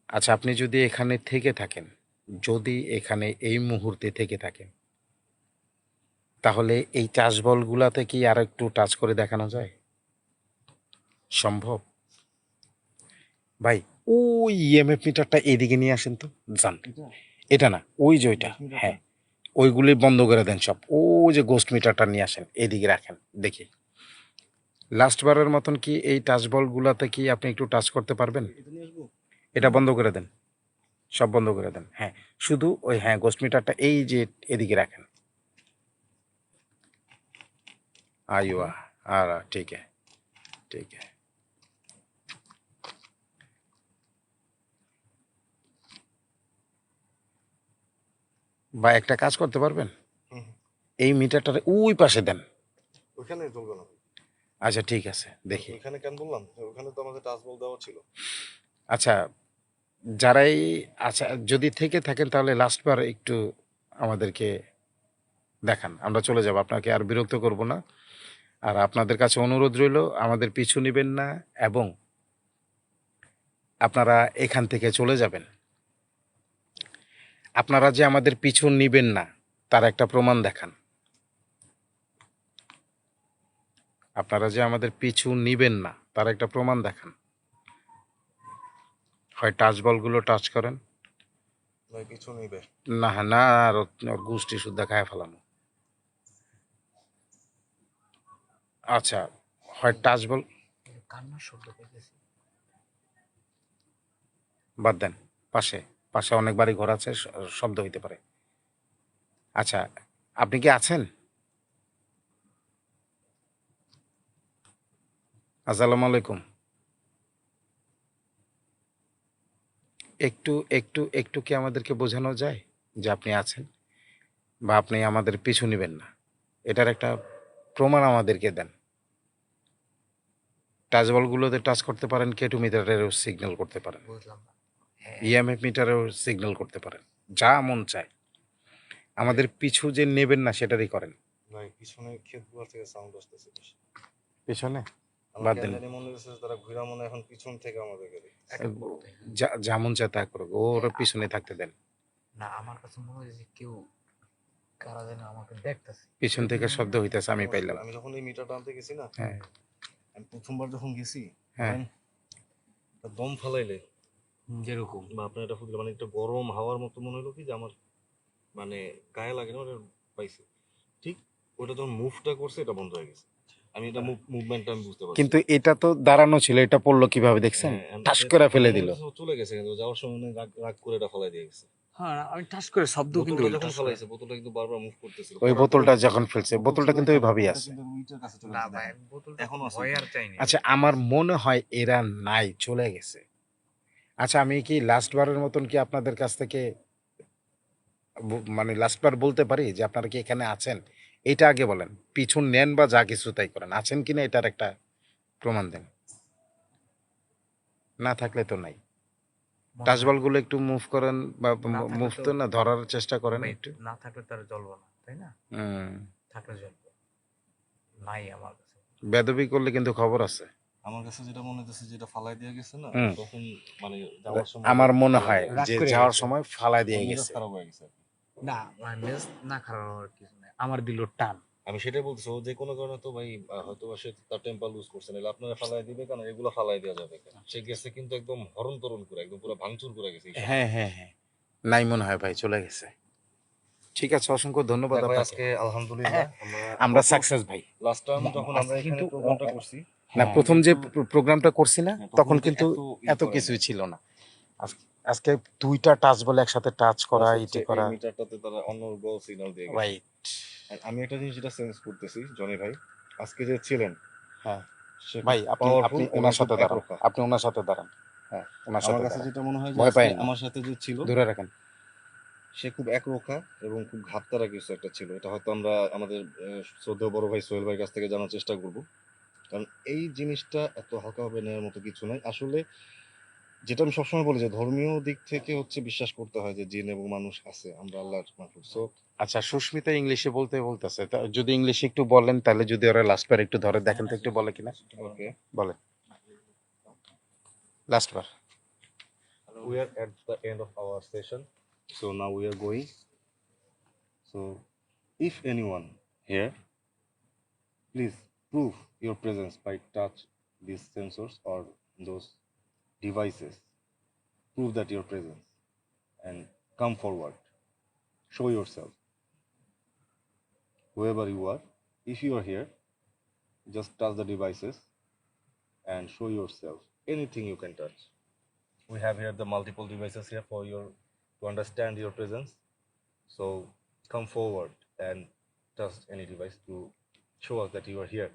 আচ্ছা আপনি যদি এখানে থেকে থাকেন, যদি এখানে এই মুহূর্তে থেকে থাকেন, তাহলে এই চাষ বলগুলাতে কি আর একটু টাচ করে দেখানো যায়? সম্ভব? ভাই ওই ইএমএফ মিটারটা এদিকে নিয়ে আসেন তো, যান। এটা না, ওই যে ওইটা, হ্যাঁ ওইগুলি বন্ধ করে দেন সব। ওই যে গোস্ট মিটারটা নিয়ে আসেন এদিকে রাখেন দেখি। লাস্ট বারের মতন কি এই টাচ বলগুলাতে কি আপনি একটু টাচ করতে পারবেন? এটা বন্ধ করে দেন, সব বন্ধ করে দেন। হ্যাঁ শুধু ওই, হ্যাঁ গোস্ট মিটারটা এই যে এদিকে রাখেন। आयु आ रहा, ठीक है ठीक है। বা একটা কাজ করতে পারবেন, হুম। এই মিটারটার ওই পাশে দেন। ওখানে চলবে না। আচ্ছা ঠিক আছে দেখি। ওখানে কেন বললাম, ওখানে তো আমাদের টাচ বল দেওয়া ছিল। আচ্ছা যারাই, আচ্ছা যদি থেকে থাকেন তাহলে লাস্ট বার একটু আমাদেরকে দেখান, আমরা চলে যাব, আপনাকে আর বিরক্ত করব না। আর আপনাদের কাছে অনুরোধ রইল আমাদের পিছু নেবেন না এবং আপনারা এখান থেকে চলে যাবেন। আপনারা যে আমাদের পিছু নিবেন না তার একটা প্রমাণ দেখান। আপনারা যে আমাদের পিছু নিবেন না তার একটা প্রমাণ দেখান। হয় টাচ বলগুলো টাচ করেন, ভাই কিছু নিবে না না আর ওর গোষ্ঠী শুদ্ধ খায় ফেলানো। আচ্ছা হয় টাচ বল কান্নার শব্দ পাইতেছি। বাদ দেন, পাশে পাশে অনেক বাড়ি ঘর আছে, শব্দ হইতে পারে। আচ্ছা আপনি কি আছেন? আসসালামু আলাইকুম। একটু একটু একটু কি আমাদেরকে বোঝানো যায় যে আপনি আছেন বা আপনি আমাদের পিছু নেবেন না? এটার একটা প্রমাণ আমাদেরকে দেন। টাচ বলগুলোতে টাচ করতে পারেন, কেটু মিটারেরও সিগন্যাল করতে পারেন, বুঝলাম না। ইএমএফ মিটারেও সিগন্যাল করতে পারেন, যা মন চায়। আমাদের পিছু যে নেবেন না সেটারই করেন। ভাই, পিছনে ক্ষেতগুলো থেকে সাউন্ড আসতেছে বেশি। পিছনে আমার বাদ কেন দেন। জানি মনে হচ্ছে তারা ঘুরা মনে এখন পিছন থেকে আমাদেরকে দেখছে। attack করবে। যেমন চায় তা করুক, ওর পিছনে থাকতে দেন। না আমার কাছে মনে হয় যে কেউ কারা যেন আমাকে দেখতেছে। পিছন থেকে শব্দ হইতেছে, আমি পাইলাম। আমি যখন এই মিটারটা আনতে গেছি না, হ্যাঁ আমি প্রথমবার যখন গেছি, হ্যাঁ। ধরেন, দম ফালাইলে যেরকম বা আপনার এটা ফুটলে মানে একটা গরম হাওয়ার মতো মনে হলো কি যে আমার মানে গায়ে লাগে না, ওটা পাইছে। ঠিক ওটা যখন মুভটা করছে এটা বন্ধ হয়ে গেছে। আমি এটা মুভমেন্টটা আমি বুঝতে পারছি। কিন্তু এটা তো দাঁড়ানো ছিল, এটা পড়লো কিভাবে দেখছেন? হ্যাঁ, and ঠাস করে ফেলে মনে দিল। হচ্ছে ও চলে গেছে, কিন্তু যাওয়ার সময় মনে হয় রাগ রাগ করে এটা ফলাই দিয়ে গেছে। হ্যাঁ আমি টাচ করে শব্দ কিন্তু বোতলটা যখন ফলাইছে, বোতলটা কিন্তু বারবার মুভ করতেছিল। ওই করার বোতলটা পরে যখন ফেলছে, বোতলটা কিন্তু ওইভাবেই বোতলটা আছে। কিন্তু উইটের কাছে চলে না গেছে, ভাই দেখেন। বোতলটা এখনো আছে ভয় ওখানে। আর চাইনি। আচ্ছা, আমার মনে হয় এরা নাই, চলে গেছে। আচ্ছা, আমি কি লাস্ট বারের মতন কি আপনাদের কাছ থেকে মানে লাস্ট বার বলতে পারি যে আপনারা কি এখানে আছেন? এটা আগে বলেন, পিছন নেন বা যা কিছু তাই করেন, আছেন কিনা এটার একটা প্রমাণ দেন। না থাকলে তো নাই। মনে হয় টাচবলগুলো একটু মুভ করেন, বা না থাকলে মুভ তো- তো না, ধরার চেষ্টা করেন ভাই, একটু। না থাকলে তার জ্বলবো না তাই না? হুম। থাকলে জ্বলবো, নাই আমার কাছে। বেদবি করলে কিন্তু খবর আছে। আমার কাছে যেটা মনে হচ্ছে যেটা ফালাই দিয়ে গেছে না, হুম। তখন মানে যাওয়ার সময় আমার মনে ফালাই হয় দিয়ে রাগ যে করে যাওয়ার গেছে। সময় ফালাই দিয়ে গেছে। মেজাজ গেছে। খারাপ হয়ে গেছে আর কি। না মেজ না খারাপ হওয়ার কিছু নাই, আমার দিল টান। আমি সেটাই বলতেছি, ও যে কোনো কারণে তো ভাই হয়তো বা সে তার টেম্পার লুজ করছে, নাহলে আপনারা ফালাই দিবে কেন, এগুলো ফালাই দেওয়া যাবে কেন? সে গেছে কিন্তু একদম হরণ তরণ করে, একদম পুরো ভাঙচুর করে গেছে এই সব। হ্যাঁ হ্যাঁ হ্যাঁ, নাই মনে হয় ভাই, চলে গেছে। ঠিক আছে, অসংখ্য ধন্যবাদ দেখ ভাই, আপনাকে। আজকে আলহামদুলিল্লাহ আমরা সাকসেস ভাই। লাস্ট টাইম যখন আমরা আজকে এখানে কিন্তু প্রোগ্রামটা করছি, না, প্রথম যে প্রোগ্রামটা করছি না, হ্যাঁ, তখন তো কিন্তু এত করে কিছুই নাই। ছিল না। আজকে দুইটা টাচ বলে একসাথে টাচ করা, Plus হচ্ছে ইটি এই করা। মিটারটাতে তারা অনর্গল সিগন্যাল দিয়ে গেছে। রাইট। আর আমি একটা জিনিস যেটা সেন্স করতেছি, জনি ভাই আজকে যে ছিলেন, হ্যাঁ সে ভাই, আপনি পাওয়ারফুল আপনি এবং ওনার খুব সাথে দাঁড়ান, একরোখা। আপনি ওনার সাথে দাঁড়ান। হ্যাঁ, ওনার আমার সাথে কাছে দাঁড়ান, যেটা মনে হয় যে ভয় আজকে পাইয়েন না। আমার সাথে যে ছিল, দূরে রাখেন। সে খুব একরোখা এবং খুব ঘাপতারা কিছু একটা ছিল। এটা হয়তো আমরা আমাদের শ্রদ্ধেয় বড় ভাই সোহেল ভাইয়ের কাছ থেকে জানার চেষ্টা করব, কারণ এই জিনিসটা এত হালকাভাবে নেওয়ার মতো কিছু নাই আসলে। যেটা আমি সবসময় বলি যে ধর্মীয় দিক থেকে হচ্ছে বিশ্বাস করতে হয় যে জিন এবং মানুষ আছে, আমরা আল্লাহর মাহফুজ। সো আচ্ছা, সুস্মিতা ইংলিশে বলতেছে, তা যদি ইংলিশে একটু বলেন, তাহলে যদি ওরা লাস্ট বার একটু ধরে দেখেন তো, একটু বলে কিনা ওকে, বলেন last bar. we are at the end of our session, so now we are going. So if anyone here, please prove your presence by touch these sensors or those devices. Prove that your presence and come forward. Show yourself. Whoever you are, if you are here, just touch the devices and show yourself. Anything you can touch. We have here the multiple devices here for your to understand your presence. So come forward and touch any device to show us that you are here.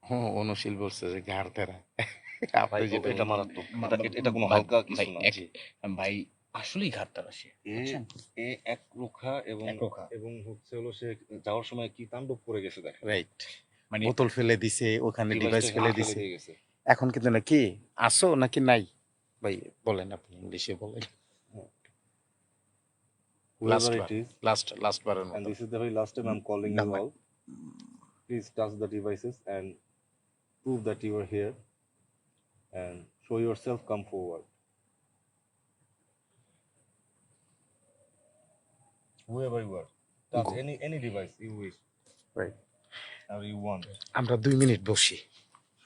হ্যাঁ, অনুশীল বলছে যে ঘাড় তেরা। ভাই, আপনি যেটা এটা মারাত্মক, এটা কোনো হালকা কিছু না। ভাই আসলেই ঘাটটা আসে এ এক রুখা এবং এবং হচ্ছে হলো সে যাওয়ার সময় কি তাণ্ডব করে গেছে দেখেন। রাইট, মানে বোতল ফেলে দিছে, ওখানে ডিভাইস ফেলে দিছে। দিয়ে গেছে। এখন কিন্তু না, কি আসো নাকি নাই ভাই, বলেন আপনি ইংলিশে বলেন। Whoever it is, লাস্ট বারের and মতো। this is the very last time I'm calling you all. Please touch the devices and prove that you are here and show yourself. Come forward. Whoever you are, touch Go. any device you wish Right. or you want. আমরা 2 minute বসি,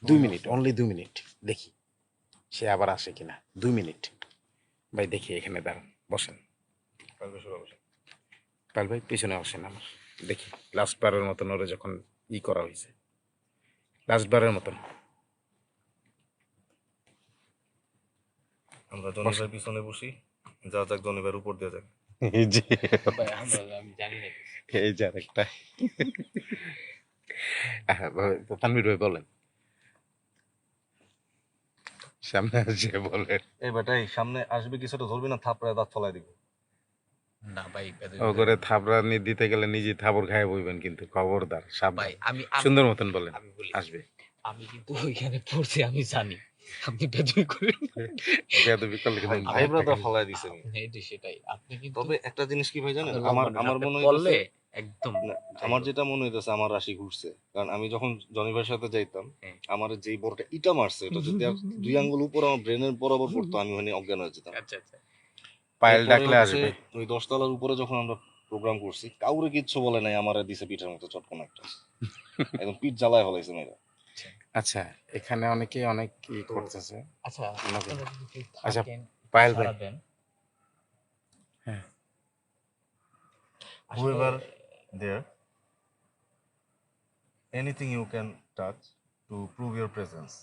2 minute, only 2 minute, দেখি সে আবার আসে কিনা। 2 minute ভাই, দেখি এখানে দাঁড়ান, বসেন। পাল ভাই পিছনে আসেন আমার, দেখি লাস্ট বারের মতন ওরা যখন করা হয়েছে, লাস্ট বারের মতন। আমরা জনিভাইয়ের পিছনে বসি, যা যাক জনিভাইয়ের উপর দিয়ে যাক। এই যে আমি জানি না এই যে আরেকটা। তানভীর ভাই বলেন, সামনে আসে বলেন। এই বেটাই সামনে আসবে কিছুটা, ধরবি না, থাপড়ায় দাঁত ফলাই দিব। না ভাই ও করে থাবড়ানি দিতে গেলে নিজে থাবর খায় বইবেন, কিন্তু খবরদার, ভাই সাবধান। আমি সুন্দর মতন বলেন, আমি বলি আসবে। আমি কিন্তু ওইখানে পড়ছি, আমি জানি আপনি বেদবি করেন। বেয়াদবি করলে কিন্তু ভাই ব্রাদার ফলাই দিছে। এই যে সেটাই, আপনি কিন্তু তবে একটা জিনিস কি ভাই জানেন, আপনার আমার লম্বা আমার আপনি মনে পড়লে হইতেছে একদম না, যাই আমার হোক। যেটা মনে হইতেছে আমার রাশি ঘুরছে, কারণ আমি যখন জনি ভাইয়ের সাথে যাইতাম হ্যাঁ। আমার যেই বড়টা ইটা মারছে, এটা যদি আর 2 আঙ্গুল উপর আমার ব্রেনের বরাবর পড়তো আমি মানে অজ্ঞান হয়ে যেতাম। আচ্ছা আচ্ছা পায়েল এরপরে ডাকলে হচ্ছে আসবে। ওই 10 তলার উপরে যখন আমরা প্রোগ্রাম করছি কাউরে কিচ্ছু বলে নাই, আমার দিছে পিঠের মতো চটকন একটা, একদম পিঠ জ্বালায় ফলাইছে মেয়েরা। আচ্ছা, এখানে অনেকে অনেক তো করতেছে। আচ্ছা নাকি? আপনারা যদি কেউ আচ্ছা, থাকেন পায়েল ভাই। সারা দেন হ্যাঁ, আসলে Whoever there, anything you can touch to prove your presence.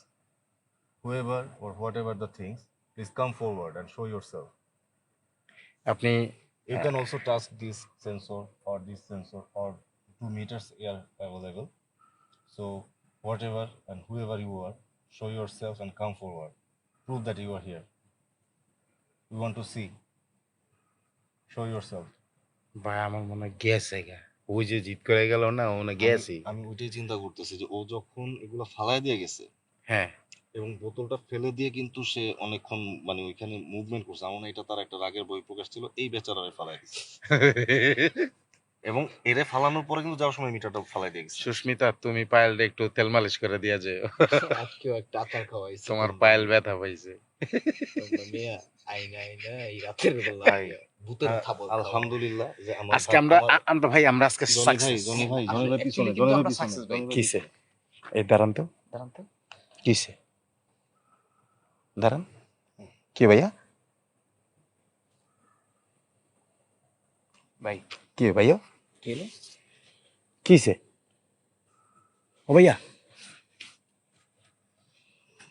Whoever or whatever the things, please come forward and show yourself. আপনি You can also touch this sensor or this sensor or 2 meters air available. So whatever and whoever you are, show yourself and come forward. Prove that you are here. We want to see. Show yourself. ভাই আমার মনে হয় গেছে গা, ওই যে জিত করে গেল না, ও না গেছে। আমি ওইটাই চিন্তা করতেছি যে ও যখন এগুলো ফালায় দিয়ে গেছে হ্যাঁ। এবং বোতলটা ফেলে দিয়ে কিন্তু সে অনেকক্ষণ মানে ওইখানে মুভমেন্ট করছে, আমার মনে হয় এটা তার একটা রাগের বহিঃপ্রকাশ ছিল, এই বেচারারে ফালায় দিছে এবং এরে ফালানোর পরে কিন্তু যাওয়ার সময় মিটারটা ফালাই দিয়ে গেছে। সুস্মিতা, তুমি পায়েলটা একটু তেল মালিশ করে দিয়া যে, আজকেও একটা আচার খাওয়াইছে তোমার পায়েল ব্যথা পাইছে। তোমরা মিয়া আইনা আইনা এই রাতের বেলা ভাই, ভূতের খাবার খাওয়া। আলহামদুলিল্লাহ যে আমার আজকে আমরা ভাই আমরা আজকে জনি ভাই সাকসেস। জনি ভাই জনি আসলে ভাই পিছনে, actually জনি কিন্তু ভাই আমরা পিছনে, success ভাই। জনি ভাই কিসে? পিছনে। এই দাঁড়ান তো, দাঁড়ান তো কিসে? দাঁড়ান, কি ভাইয়া? ভাই কি ভাইয়া? কি হলো? কিসে? ও ভাইয়া,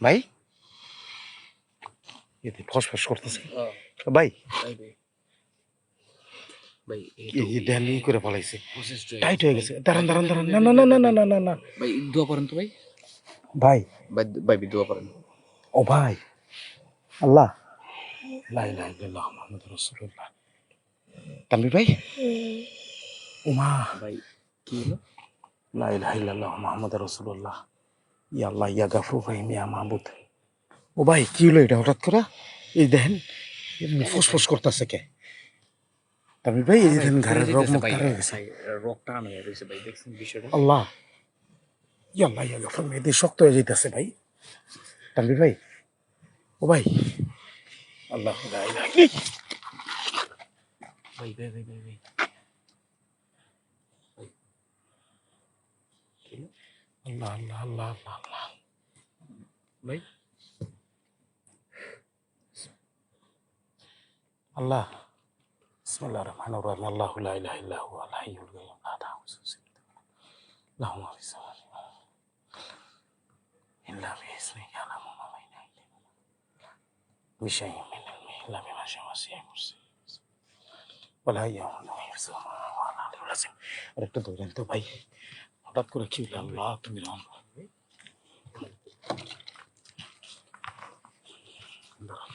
ভাই এতে ফসফস করতেছে ভাই। ভাই ভাই ভাই এই দেন ই করে ফলাইছে, প্রসেসড টাইট হয়ে গেছে। দাঁড়ান দাঁড়ান দাঁড়ান, না না না না না না না না ভাই দোয়া করেন তো ভাই। ভাই। ভাই ভাই দোয়া করেন। ও ভাই, আল্লাহ, লা ইলাহা ইল্লাল্লাহ মুহাম্মাদুর রাসূলুল্লাহ। তানভীর ভাই, ও মা, ভাই কি হলো? লা ইলাহা ইল্লাল্লাহ মুহাম্মাদুর রাসূলুল্লাহ। ইয়া আল্লাহ ইয়া গাফুর রহিম ইয়া মাহবুদ। ও ভাই কি হলো এটা হঠাৎ করে? এই দেখেন ফসফস করতেছে কে? তানভীর ভাই, এই যে দেখেন ঘাড়ের রোগ মুখ হয়ে গেছে। রক টান হয়ে গেছে ভাই, দেখছেন বিষয়টা? আল্লাহ, ইয়া আল্লাহ ইয়া গাফুর, এদের শক্ত হয়ে যাইতেছে ভাই। তানভীর ভাই, ও ভাই, আল্লাহ লা ইলাহা ইল্লাল্লাহ। ভাই ভাই ভাই ভাই ভাই কি হলো? আল্লাহ আল্লাহ আল্লাহ আল্লাহ আল্লাহ। ভাই আল্লাহ, বিসমিল্লাহির রহমানির রহিম। আল্লাহু লা ইলাহা ইল্লা হুয়াল হাইয়ুল কাইয়্যুম লা তাখুযুহু সিনাতুন লাহু ফিস সামাওয়াতি ইল্লা বিইজনিহি ইয়ালামু মা বাইনা আইদিহিম ওয়া শাইউম মিন ইলমিহি ইল্লা বিমা শাআ ওয়াসি'a কুরসিয়্যুহু ওয়ালা ইয়াউদুহু হিফযুহুমা ওয়া হুয়াল আলিয়্যুল আযীম। আরেকটা ধরেন তো ভাই, হঠাৎ করে কি হলো? আল্লাহ তুমি রহম করো। দাঁড়ান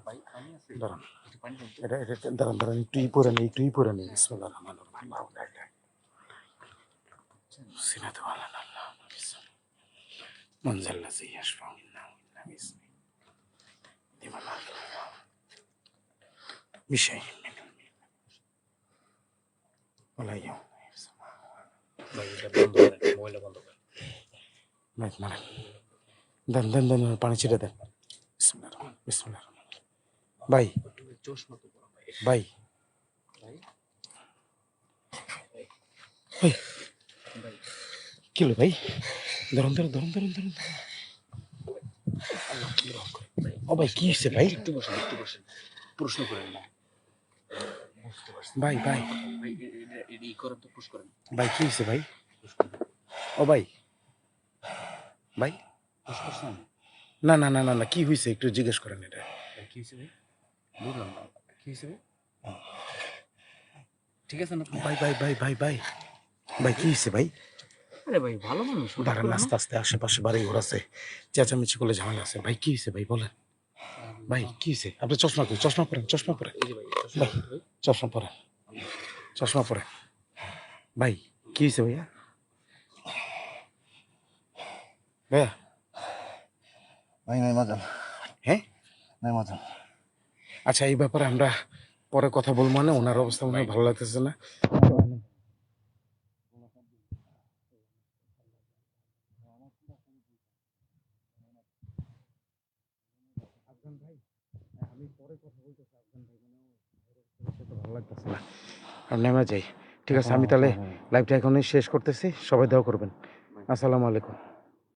ভাই আমি আছি, দাঁড়ান, একটু পানি দেন তো। এটা এটা দাঁড়ান দাঁড়ান, একটুই পরে নেই, একটুই পরে নেই। বিসমিল্লাহির রহমানির রহিম। আল্লাহু লা ইলাহা সিনাতু আলা আল্লাহ মান যাল্লাযী ইয়াশফাউ ইন্দাহু ইল্লা বিইজনিহি লিমান বিশাইইন মিন ইলমিহি ওয়ালা ইয়াউদুহু হিফযুহুমা। ভাই এটা বন্ধ করেন, মোবাইলটা বন্ধ করেন। মারেন মারেন, দেন দেন দেন, পানি ছিটে দেন। বিসমিল্লাহির রহমানির রহিম, বিসমিল্লাহির রহমানির রহিম। ভাই চশমা তো পরা ভাই। ভাই ভাই ভাই ভাই, ভাই কি হলো ভাই? ধরুন ধরুন ধরুন ধরুন ধরুন। আল্লাহ তুমি রহম করেন ভাই। ও ভাই কি হয়েছে ভাই? একটু বসেন, একটু বসেন, প্রশ্ন করেন না। বুঝতে পারছি ভাই ভাই ভাই, ই করেন তো, পুশ করেন, ভাই কি হয়েছে ভাই? পুশ করেন। ও ভাই ভাই, পুশ করছেন? না না না না না, কি হয়েছে একটু জিজ্ঞেস করেন এটা। ভাই কি হয়েছে ভাই? বুঝলাম না কি হয়েছে ভাই? ঠিক আছে না আপনি? ভাই ভাই ভাই ভাই ভাই ভাই কি হয়েছে ভাই? আরে ভাই ভালো মানুষ, হঠাৎ দাঁড়ান, করে না? আস্তে আস্তে, আশেপাশে বাড়ি ঘর আছে, চেঁচামেচি করলে ঝামেলা আছে। ভাই কি হয়েছে ভাই বলেন? ভাই কি হয়েছে? আপনি চশমা কই? চশমা পরেন, চশমা পরেন, এই যে ভাই চশমা পরেন ভাই। চশমা পরেন, চশমা পরেন। ভাই কি হয়েছে ভাইয়া? ভাইয়া নাই নাই মাজান, হ্যাঁ, নাই মাজান। আচ্ছা এই ব্যাপারে আমরা পরে কথা বলবো, মানে ওনার অবস্থা মনে হয় ভালো লাগতেছে না। আফগান ভাই, আমি পরে কথা বলতেছি। আফগান ভাই মনে হয় ভালো লাগতেছে না, আর নেমে যাই। ঠিক আছে, আমি তাহলে লাইভটা এখনই শেষ করতেছি। সবাই দোয়া করবেন। আসসালামু আলাইকুম।